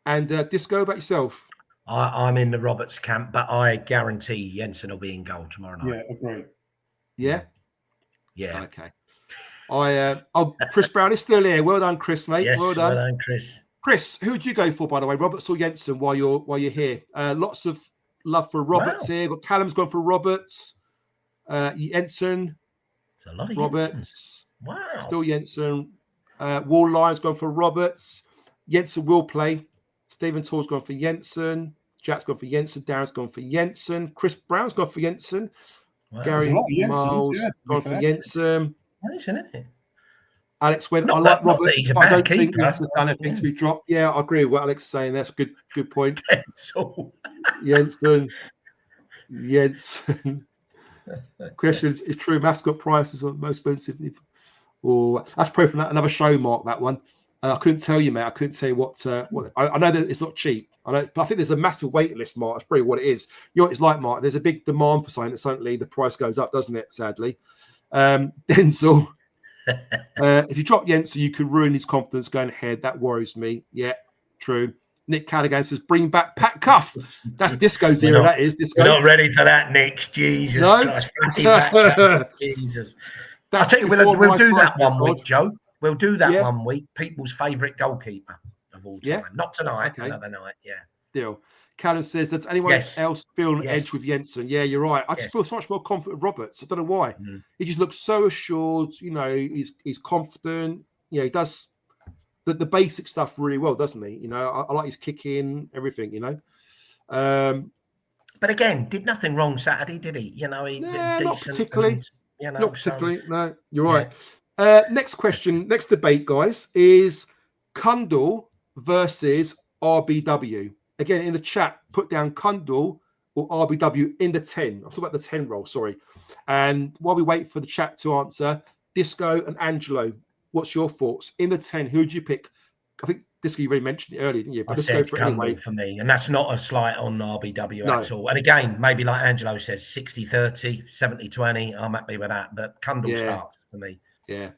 And Disco, about yourself? I'm in the Roberts camp, but I guarantee Jensen will be in goal tomorrow night. Yeah, agree. Yeah? Yeah. Okay. Chris Brown is still here. Well done, Chris, mate. Yes, well done. Well done, Chris. Chris, who would you go for, by the way, Roberts or Jensen, while you're here? Lots of love for Roberts here. Got Callum's gone for Roberts. Jensen. It's a lot of Roberts. Jensen. Wow. Still Jensen. Wall Lion's gone for Roberts. Jensen will play. Stephen Tall's gone for Jensen. Jack's gone for Jensen. Darren's gone for Jensen. Chris Brown's gone for Jensen. Wow. Gary Miles gone for Jensen. Nice, isn't it? Alex went, I Not like that- not Roberts. that he's a I bad don't think keeper. Jensen's done anything to be dropped. Yeah, I agree with what Alex is saying. That's a good point. So, Jensen. Questions, is true mascot prices are most expensive? Or that's probably from another show, Mark, that one. I couldn't tell you, mate. I couldn't tell you what I know that it's not cheap. But I think there's a massive wait list, Mark. That's probably what it is. You know what it's like, Mark? There's a big demand for something that suddenly the price goes up, doesn't it? Sadly. Denzel. If you drop Jensen, you could ruin his confidence going ahead. That worries me. Yeah, true. Nick Callaghan says, bring back Pat Cuff. That's Disco's era, that is. Disco. We're not ready for that, Nick. Jesus No? Christ. Back. Jesus. I'll tell you, we'll do that one week, Joe. We'll do that 1 week. People's favourite goalkeeper of all time. Yeah. Not tonight, Okay. another night. Yeah. Deal. Callum says, does anyone else feel an edge with Jensen? Yeah, you're right. I just feel so much more confident with Roberts. I don't know why. He just looks so assured. You know, he's confident. You know, he does the basic stuff really well, doesn't he? You know, I like his kicking, everything, you know. But again, did nothing wrong Saturday, did he? You know, not particularly. And, you know, not particularly. No, you're right. Next question, next debate, guys, is Kundal versus RBW. Again, in the chat, put down Kundal or RBW in the 10. I'm talking about the 10 roll, sorry. And while we wait for the chat to answer, Disco and Angelo, what's your thoughts? In the 10, who would you pick? I think Disco, you already mentioned it earlier, didn't you? But let's go for it anyway. For me, and that's not a slight on RBW No. at all. And again, maybe like Angelo says, 60-30, 70-20. I'm happy with that. But Kundle starts for me. Yeah.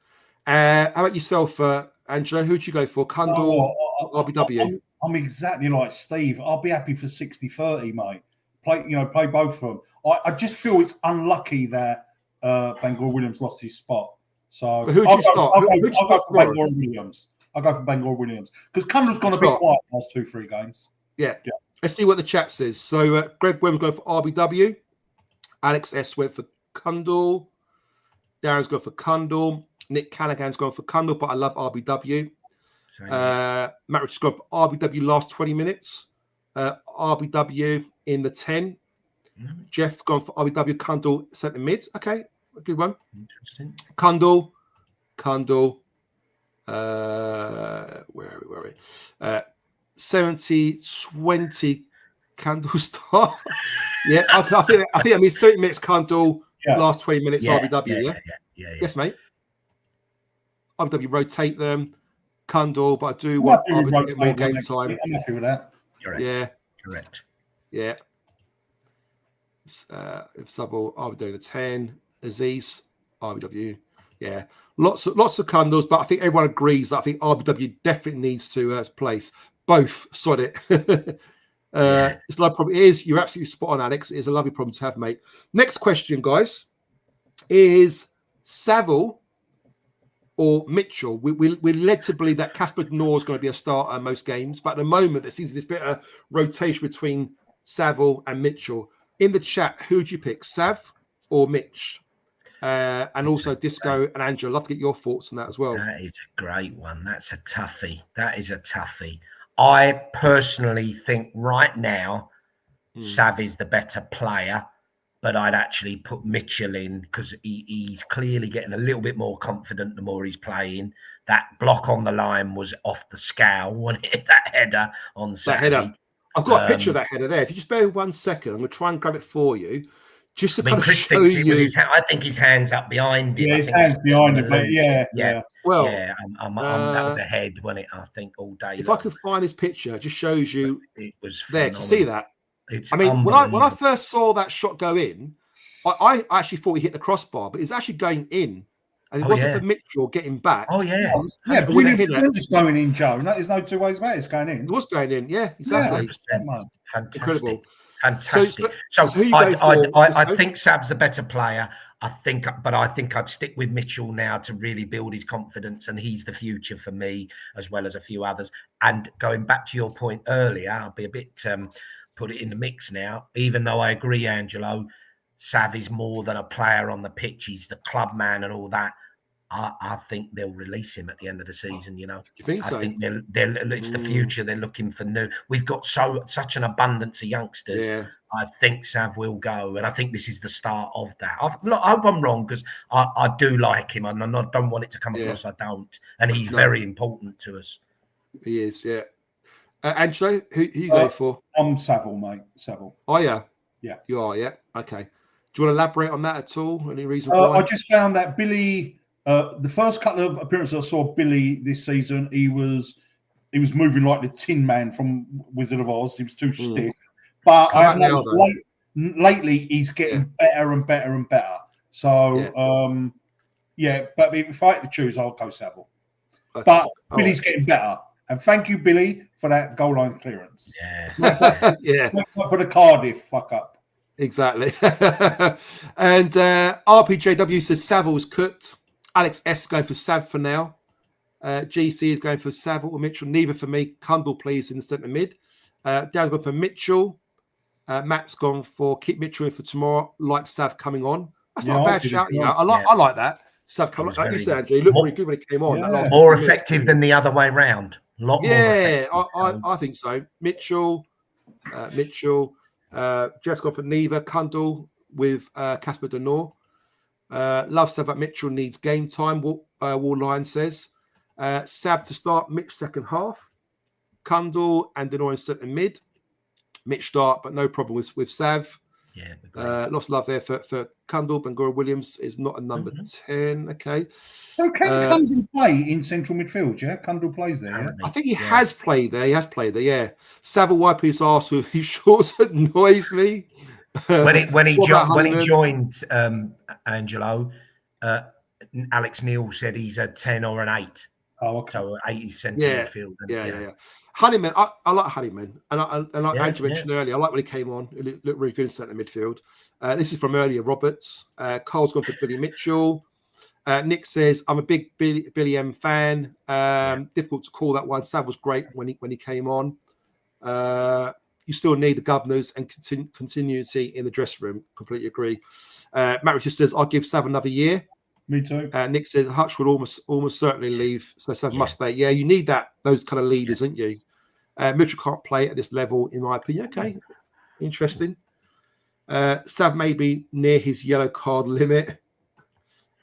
How about yourself, Angelo? Who'd you go for? Kundle, RBW? I'm exactly like Steve. I'll be happy for 60-30, mate. Play both of them. I just feel it's unlucky that Bangor Williams lost his spot. So who'd you start? I'll go for Bangor Williams. I'll go for Bangor Williams because Kundle's gone a bit quiet the last 2-3 games. Yeah. Let's see what the chat says. So Greg Webber's going for RBW. Alex S went for Kundle. Darren's going for Kundle. Nick Callaghan's going for Kundle, but I love RBW. Matt Richards has gone for RBW last 20 minutes. RBW in the 10. Jeff gone for RBW, Kundle, centre mid. Okay, a good one. Interesting. Kundle. Where are we? 70-20 Kundle start. Yeah, I think I mean 30 minutes Kundle, last 20 minutes RBW. Yeah. Yes, mate. RBW rotate them. Kundle, but I do want RBW to get more game time. I'm happy with that. Correct. Yeah. Correct. Yeah. If Subble, RBW the 10. Azeez, RBW. Yeah. Lots of Kundles, but I think everyone agrees that I think RBW definitely needs to place. Both, sod it. It's a lovely problem. It is. You're absolutely spot on, Alex. It is a lovely problem to have, mate. Next question, guys, is Saville or Mitchell? We're led to believe that Casper Knorr is going to be a starter in most games, but at the moment there seems to be this bit of rotation between Saville and Mitchell. In the chat, who do you pick, Sav or Mitch? And also Disco and Angela, I'd love to get your thoughts on that as well. That is a great one. That's a toughie. That is a toughie. I personally think right now Sav is the better player, but I'd actually put Mitchell in because he's clearly getting a little bit more confident the more he's playing. That block on the line was off the scale when it hit that header on Saturday. That header. I've got a picture of that header there. If you just bear with 1 second, I'm going to try and grab it for you. Just to kind of Chris show thinks you. I think his hand's up behind him. Yeah, his hand's behind him, but Well, that was a head, wasn't it? I think all day. If I could find this picture, it just shows you it was there. Can you see that? It's I mean, when I first saw that shot go in, I actually thought he hit the crossbar, but it's actually going in. And it wasn't for Mitchell getting back. Oh, yeah. But it's going in, Joe. There's no two ways about it. It's going in. It was going in, yeah, exactly. Fantastic. Incredible. Fantastic. So I think Sav's the better player. I think I'd stick with Mitchell now to really build his confidence, and he's the future for me as well as a few others. And going back to your point earlier, I'll be a bit put it in the mix now. Even though I agree, Angelo, Sav is more than a player on the pitch. He's the club man and all that. I think they'll release him at the end of the season. You know, you think so? I think it's the future. They're looking for new. We've got such an abundance of youngsters. Yeah. I think Sav will go, and I think this is the start of that. I hope I'm wrong because I do like him, and I don't want it to come across I don't. And he's very important to us. He is, yeah. Angelo, who you go for? I'm Saville, mate. Saville. Oh yeah, yeah. You are, yeah. Okay. Do you want to elaborate on that at all? Any reason why? I just found that Billy. The first couple of appearances I saw Billy this season, he was moving like the Tin Man from Wizard of Oz. He was too stiff. But lately he's getting better and better and better. So but if I had to choose, I'll go Saville. Okay. But Billy's getting better. And thank you, Billy, for that goal line clearance. Yeah. That's up for the Cardiff fuck up. Exactly. And RPJW says Saville's cooked. Alex S going for Sav for now. GC is going for Saville or Mitchell. Neither for me. Kundle, please, in the centre mid. Dan's gone for Mitchell. Matt's gone for keep Mitchell in for tomorrow. Like Sav coming on. That's not a bad shout. I like that. Sav coming on. Like you said, Andrew, he looked really good when he came on. More effective than the other way round. A lot more effective. I think so. Mitchell. Jeff's gone for neither. Kundle with Casper de Noor. Love Sav, but Mitchell needs game time. Wall Line says Sav to start, Mitch second half. Kundle and Denoy in centre mid. Mitch start, but no problem with Sav. Yeah. Lots of love there for Cundall. Bangura Williams is not a number 10. Okay. So can Cundall play in central midfield? Yeah, Cundall plays there. Yeah? I think he has played there. Yeah. Savile wiping his arse with his shorts annoys me. When he joined Angelo, Alex Neil said he's a 10 or an 8. Oh, okay. So 80 centre midfield. Yeah. Honeyman, I like Honeyman, and like Andrew mentioned earlier, I like when he came on. It looked really good in centre midfield. This is from earlier, Roberts. Carl's gone for Billy Mitchell. Nick says, I'm a big Billy M fan. Difficult to call that one. Sav was great when he came on. You still need the governors and continuity in the dressing room. Completely agree. Matt Richards says, I'll give Sav another year. Me too. Nick said Hutch would almost certainly leave, so Sav must stay. Yeah, you need those kind of leaders, don't you? Mitchell can't play at this level, in my opinion. Okay, interesting. Sav may be near his yellow card limit.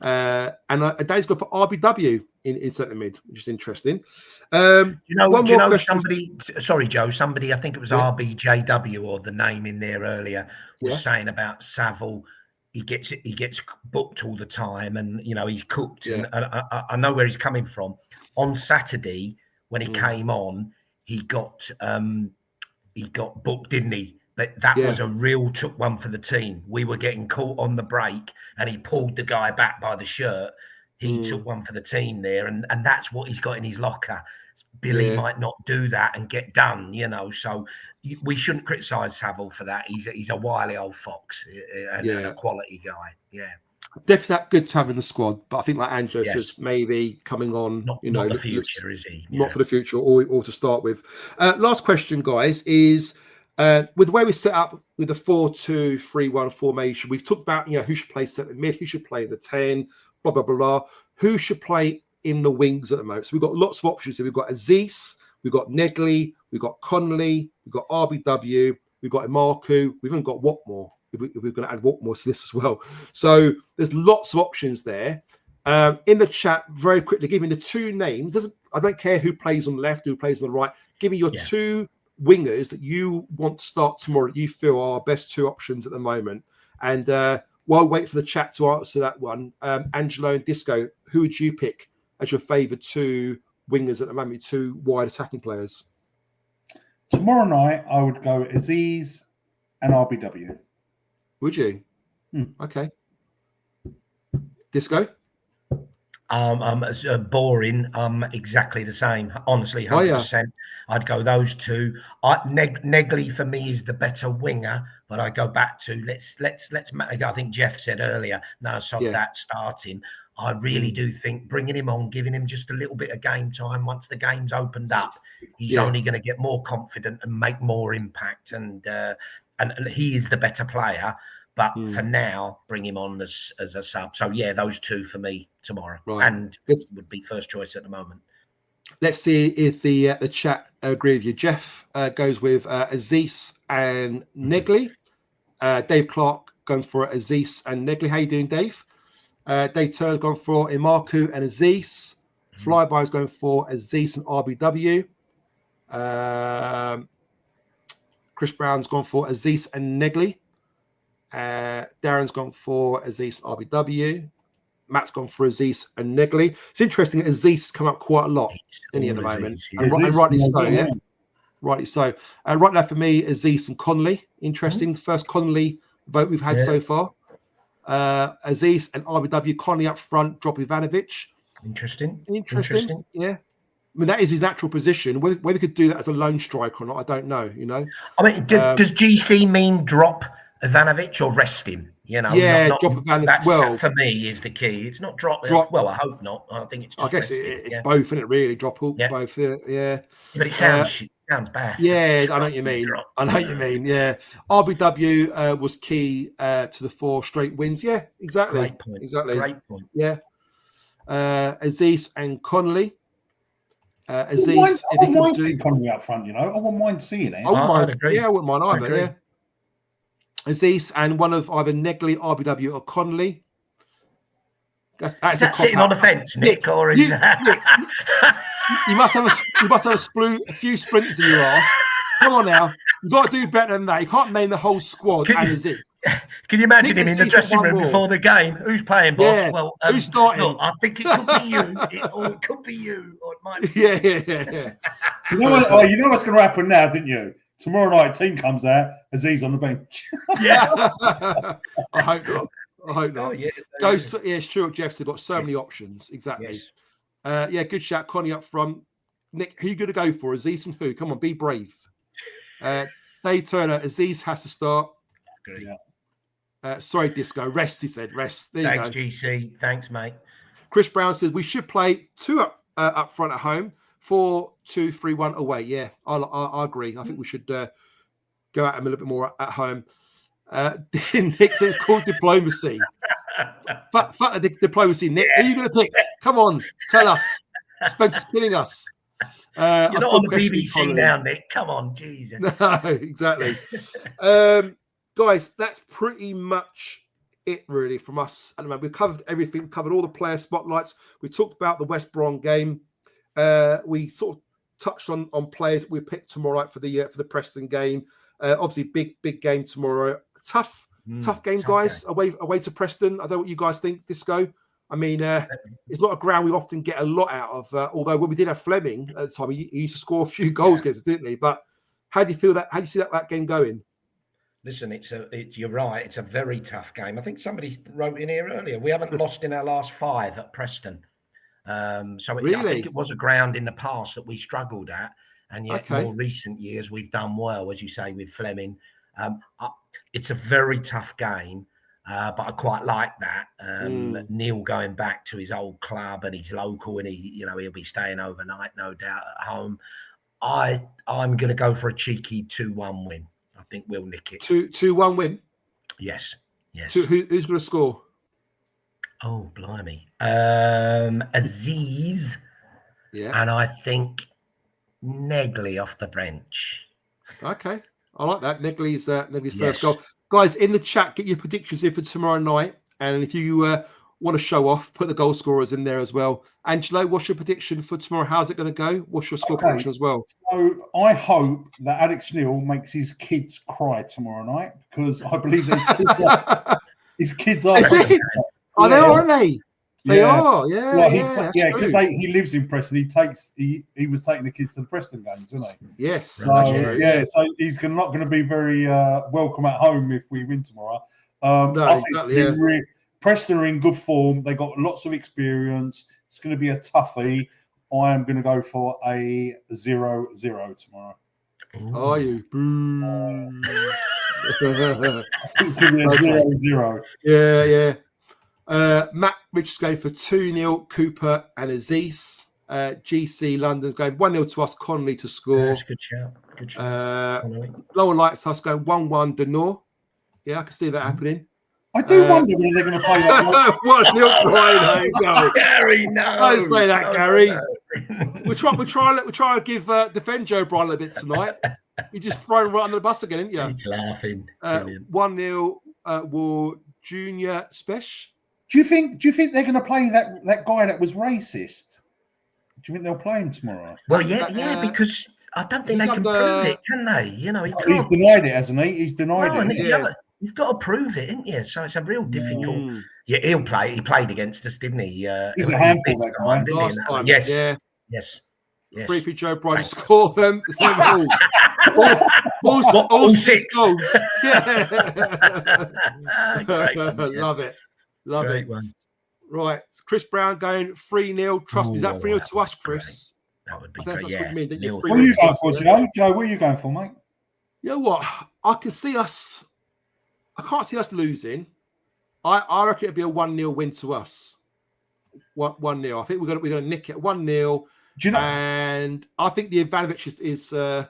And Dave's gone for RBW in centre mid, which is interesting. Somebody, sorry, Joe, somebody, I think it was RBJW or the name in there earlier, was saying about Savile. He gets booked all the time, and he's cooked. And I know where he's coming from. On Saturday, when he came on, he got booked, didn't he? That was a real took one for the team. We were getting caught on the break, and he pulled the guy back by the shirt. He took one for the team there, and that's what he's got in his locker. Billy might not do that and get done, so we shouldn't criticise Savile for that. He's a wily old fox and a quality guy. Yeah, definitely that good to have in the squad, but I think like Angelo says, maybe coming on, not the future, is he? Not for the future, or to start with. Last question, guys, is with the way we set up with the 4-2-3-1 formation. We've talked about who should play centre mid, who should play in the 10, blah blah blah. Who should play in the wings at the moment? So we've got lots of options. So we've got Azeez, we've got Negli, we've got Connolly, we've got RBW, we've got Imarku, we've even got Watmore. If we're going to add Watmore to this as well. So there's lots of options there. In the chat, very quickly, give me the two names. I don't care who plays on the left, who plays on the right. Give me your two wingers that you want to start tomorrow that you feel are our best two options at the moment. And while we wait for the chat to answer that one, Angelo and Disco, who would you pick as your favourite two wingers at the moment, two wide attacking players? Tomorrow night, I would go Azeez and RBW. Would you? Okay. Disco? Boring. Exactly the same. Honestly, 100%. I'd go those two. Negli for me is the better winger, but I go back to let's. I think Jeff said earlier. That starting. I really do think bringing him on, giving him just a little bit of game time. Once the game's opened up, he's only going to get more confident and make more impact. And he is the better player. But for now, bring him on as a sub. So, those two for me tomorrow. Right. And this would be first choice at the moment. Let's see if the chat agree with you. Jeff goes with Azeez and Negli. Dave Clark going for Azeez and Negli. How you doing, Dave? Dave Turner's gone for Imarku and Azeez. Flyby's going for Azeez and RBW. Chris Brown's gone for Azeez and Negli. Darren's gone for Azeez RBW. Matt's gone for Azeez and Negli. It's interesting that Azeez has come up quite a lot at the moment. And rightly so, yeah. Rightly so. Right now for me, Azeez and Connolly. Interesting. The first Connolly vote we've had so far. Azeez and RBW. Connolly up front, drop Ivanovic. Interesting. Yeah. I mean, that is his natural position. Whether we could do that as a lone striker or not, I don't know, I mean, does GC mean drop Ivanovic or rest him? Drop Ivanovic. That for me is the key. It's not drop. Well, I hope not. I think it's. I guess it's both, isn't it? Really, drop both. Yeah. But it sounds bad. Yeah, I know what you mean. Yeah. RBW was key to the 4 straight wins. Yeah, exactly. Great point. Exactly. Great point. Yeah. Azeez and Connolly. Azeez. I wouldn't mind seeing Connolly up front. I wouldn't mind seeing it. I wouldn't mind either. Yeah. Azeez and one of either Negli, RBW, or Connolly. Is that sitting on the fence, Nick, or is that? You must have a few sprinters in your ass. Come on now. You've got to do better than that. You can't name the whole squad and Azeez. Can you imagine him in the Azeez dressing one room more. before the game? Who's playing, boss? Yeah. Well, Who's starting? Look, I think it could be you, or it could be you, or it might be. Yeah. You know what? Oh, you know what's going to happen now, didn't you? Tomorrow night, team comes out, Azeez on the bench. Yeah. I hope not. Oh, yes, Stuart Jeff's got so many options. Exactly. Yes. Good shout. Connie up front. Nick, who you going to go for? Azeez and who? Come on, be brave. Dave Turner, Azeez has to start. Agree. Sorry, Disco. Rest, he said. Rest. There Thanks, you go. GC. Thanks, mate. Chris Brown says we should play 2 up front at home, 4-2-3-1 away. Yeah, I agree. I think we should go at him a little bit more at home. Nick says it's called diplomacy. Fuck the diplomacy, Nick. Who are you going to pick? Come on, tell us. Spencer's killing us. You're not on the BBC now, Nick. Come on, Jesus. No, exactly. Guys, that's pretty much it, really, from us at the moment. We've covered everything, covered all the player spotlights. We talked about the West Brom game. We sort of touched on players that we picked tomorrow night for the Preston game. Obviously, big game tomorrow. Tough game, guys. Game. Away to Preston. I don't know what you guys think, Disco. I mean, it's not a ground we often get a lot out of. Although when we did have Fleming at the time, he used to score a few goals against us, didn't he? But how do you feel that? How do you see that game going? Listen, you're right. It's a very tough game. I think somebody wrote in here earlier. We haven't lost in our last 5 at Preston. I think it was a ground in the past that we struggled at, and yet more recent years we've done well, as you say, with Fleming. It's a very tough game, but I quite like that. Neil going back to his old club, and he's local, and he'll be staying overnight, no doubt, at home. I'm going to go for a cheeky 2-1 win. I think we'll nick it. 2-1 win? Yes. Who's going to score? Oh, blimey. Azeez. Yeah. And I think Negli off the bench. Okay. I like that. Negli's first goal. Guys, in the chat, get your predictions in for tomorrow night. And if you want to show off, put the goal scorers in there as well. Angelo, what's your prediction for tomorrow? How's it going to go? What's your score prediction as well? So I hope that Alex Neil makes his kids cry tomorrow night, because I believe his kids are. Oh, they are, aren't they? They are, yeah. Well, because he lives in Preston. He was taking the kids to the Preston games, wasn't he? Yes. So he's not going to be very welcome at home if we win tomorrow. Preston are in good form. They got lots of experience. It's going to be a toughie. I am going to go for a 0-0 tomorrow. Are you? It's going to be a 0-0. Yeah. Matt Richards going for 2-0, Cooper and Azeez. GC London's going 1-0 to us, Connolly to score. That's good shout. Lower Lights us going 1-1 Denor. Yeah, I can see that happening. I do wonder when they're going to play that. 1-0 Bryan. Go. Gary, no. Don't say that, Gary. We're trying to give defend Joe Bryan a little bit tonight. You just throw him right under the bus again, didn't you? He's laughing. 1-0 War Junior Spesh. Do you think they're going to play that guy that was racist? Do you think they'll play him tomorrow? Well, yeah, because I don't think they can prove it, can they? He's denied it, hasn't he? He's denied it. Yeah. You've got to prove it, ain't you? So it's a real difficult. Yeah, he'll play. He played against us, didn't he? He's a handful that time. Last time. Yes. Free for Joe Bryan to score them. all 6 goals. Love it. Great one. Right. Chris Brown going 3-0. Trust me. Is that 3-0 to us, Chris? That would be great. That's what you mean. What are you going for, Joe? Joe, what are you going for, mate? You know what? I can't see us losing. I reckon it'll be a 1-0 win to us. 1-0. I think we're going to nick it 1-0. And I think the Ivanovic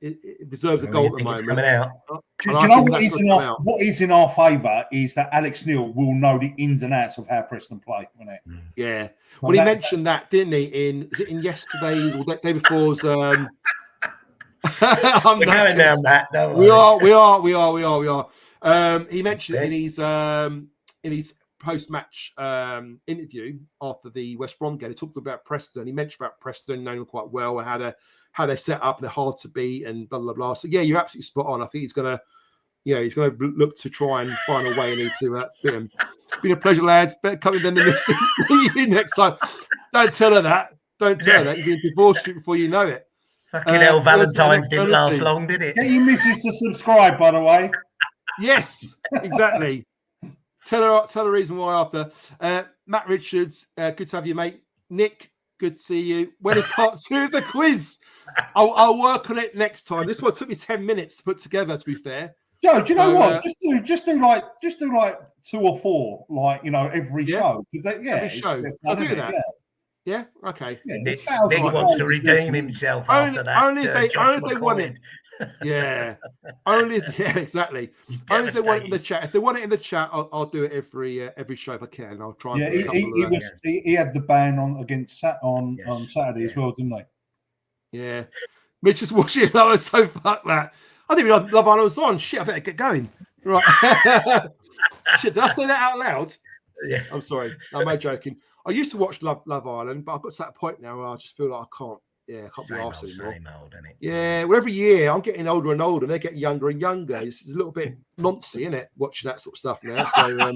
it deserves a goal at the moment. Coming out. Do you know what is in our favour is that Alex Neil will know the ins and outs of how Preston play, won't it? Yeah. Well, he mentioned that, didn't he? In yesterday's or the day before's? We're going down that. We are. He mentioned it in his post-match interview after the West Brom game. He talked about Preston. He mentioned about Preston, knowing them quite well, and how they're set up and they're hard to beat and blah blah blah. So yeah, you're absolutely spot on. I think he's gonna look to try and find a way and need to beat him. It's been a pleasure, lads. Better come in than the missus. See you next time. Don't tell her that. Don't tell her that. You've been divorced before you know it. Fucking hell, Valentine's didn't last long, did it? Get your missus to subscribe, by the way. Yes, exactly. Tell her the reason why after. Matt Richards, good to have you, mate. Nick, good to see you. When is part 2 of the quiz? I'll work on it next time. This one took me 10 minutes to put together, to be fair. Joe, do you know what? Just do like 2 or 4, like, you know, every show. Every show. I'll do that. Yeah. Okay. Yeah, Nick wants to redeem himself after that. Only if they want it. Yeah. Exactly. Only if they want it in the chat. If they want it in the chat, I'll do it every show if I can. I'll try. And he had the ban on Saturday as well, didn't they? Yeah. Mitch is watching Love, so fuck that. I didn't even Love Island was on. Shit, I better get going. Right. Shit, did I say that out loud? Yeah. I'm sorry. I'm only joking. I used to watch Love Island, but I've got to that point now where I just feel like I can't. Yeah, I can't be arsed anymore. Same old, isn't it? Yeah, well, every year I'm getting older and older, and they're getting younger and younger. It's a little bit noncy, isn't it? Watching that sort of stuff now. So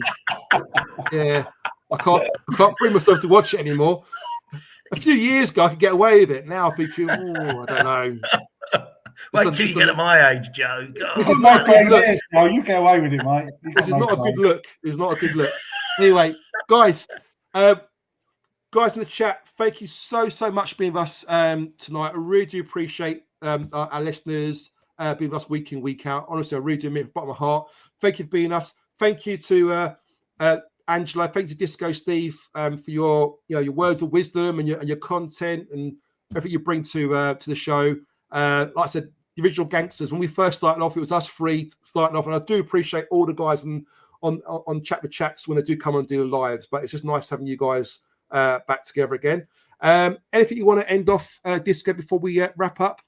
yeah, I can't bring myself to watch it anymore. A few years ago, I could get away with it. Now I'm thinking, I don't know. Wait till you get at my age, Joe. This is not good look. No, you get away with it, mate. This is not a good look. It's not a good look. Anyway, guys in the chat, thank you so much for being with us tonight. I really do appreciate our listeners being with us week in, week out. Honestly, I really do mean it from the bottom of my heart. Thank you for being us. Thank you to Angela. Thank you to Disco Steve for your words of wisdom and your content and everything you bring to the show. Like I said, the original Gangsters, when we first started off, it was us three starting off, and I do appreciate all the guys on Chat with Chats when they do come and do lives, but it's just nice having you guys back together again. Anything you want to end off, Disco, before we wrap up?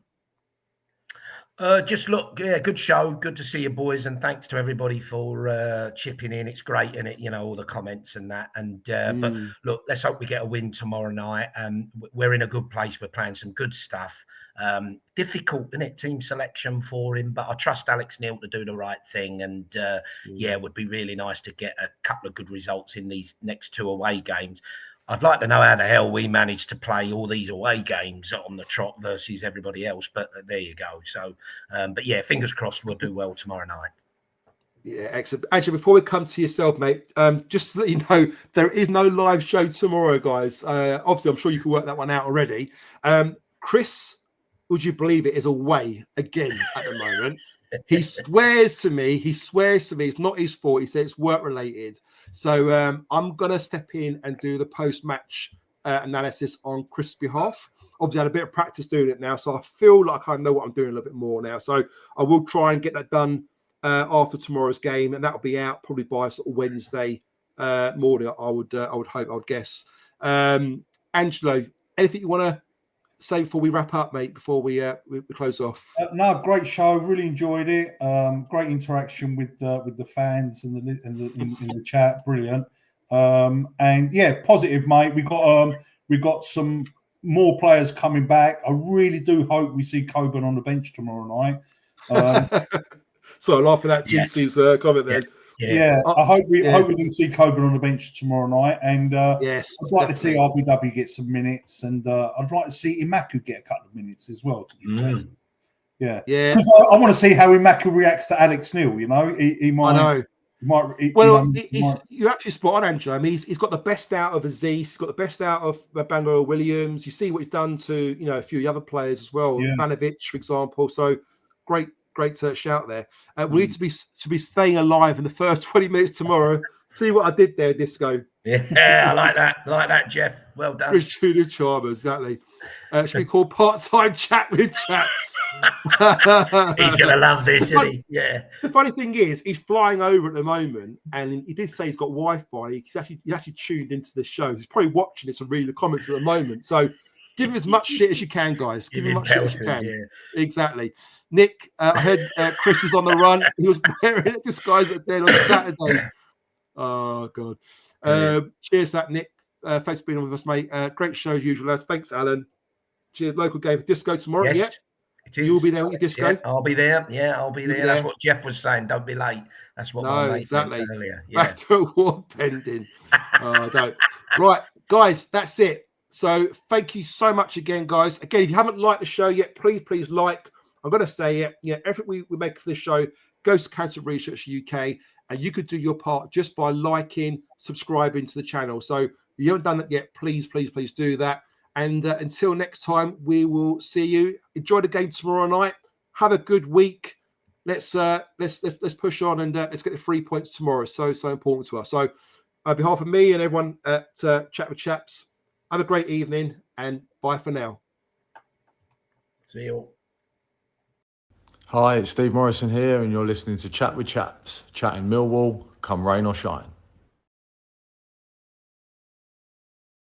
Just look, good show. Good to see you, boys, and thanks to everybody for chipping in. It's great, isn't it? You know, all the comments and that. And but look, let's hope we get a win tomorrow night. We're in a good place. We're playing some good stuff. Difficult, isn't it? Team selection for him, but I trust Alex Neil to do the right thing. And it would be really nice to get a couple of good results in these next 2 away games. I'd like to know how the hell we managed to play all these away games on the trot versus everybody else, but there you go. So, but yeah, fingers crossed we'll do well tomorrow night. Yeah, excellent. Actually, before we come to yourself, mate, just to let you know, there is no live show tomorrow, guys. Obviously, I'm sure you can work that one out already. Chris, would you believe it, is away again at the moment. He swears to me it's not his fault. He says it's work related. So I'm going to step in and do the post-match analysis on Chris' behalf. Obviously, I had a bit of practice doing it now, so I feel like I know what I'm doing a little bit more now. So I will try and get that done after tomorrow's game, and that'll be out probably by sort of Wednesday morning, I would hope, I would guess. Angelo, anything you want to say before we wrap up, mate, before we close off? No, great show. Really enjoyed it. Great interaction with the fans and in the chat. Brilliant. And yeah, positive, mate. We got some more players coming back. I really do hope we see Coburn on the bench tomorrow night. So I laugh at that Jinxie's comment then. Yeah, I hope we can see Coburn on the bench tomorrow night, and yes, I'd like to see RBW get some minutes, and I'd like to see Imaku get a couple of minutes as well. To be fair. Yeah, because I want to see how Imaku reacts to Alex Neil. You know, he might. I know. You're actually spot on, Angelo. I mean, he's got the best out of Azeez. He's got the best out of Bangalore Williams. You see what he's done to a few of the other players as well, Ivanovic, for example. So great shout there. We need to be staying alive in the first 20 minutes tomorrow. See what I did there, Disco. Yeah, I like that, Jeff. Well done. Richard Charmer, exactly. Should be called part-time chat with chaps. He's gonna love this, isn't he? Yeah. The funny thing is, he's flying over at the moment, and he did say he's got Wi-Fi. He's actually tuned into the show. He's probably watching this and reading the comments at the moment. So give him as much shit as you can, guys. Give him much shit as you can. Yeah. Exactly. Nick, I heard Chris is on the run. He was wearing a disguise at den on Saturday. Oh God. Cheers, that Nick. Thanks for being with us, mate. Great show as usual, lads. Thanks, Alan. Cheers. Local game for disco tomorrow. Yes, Yeah. it is. You'll be there with your disco. Yeah, I'll be there. Yeah, I'll be there. That's what Jeff was saying. Don't be late. That's what my mate said earlier. Yeah. Back to war pending. Don't. Right, guys, that's it. So thank you so much again, guys. Again, if you haven't liked the show yet, please like. I'm going to say it. Yeah, everything we make for this show goes to Cancer Research UK, and you could do your part just by liking, subscribing to the channel. So if you haven't done that yet, please do that. And until next time, we will see you. Enjoy the game tomorrow night. Have a good week. Let's push on and let's get the 3 points tomorrow. So important to us. So on behalf of me and everyone at Chat with Chaps, have a great evening and bye for now. See you all. Hi, it's Steve Morrison here, and you're listening to Chat with Chaps, chatting Millwall, come rain or shine.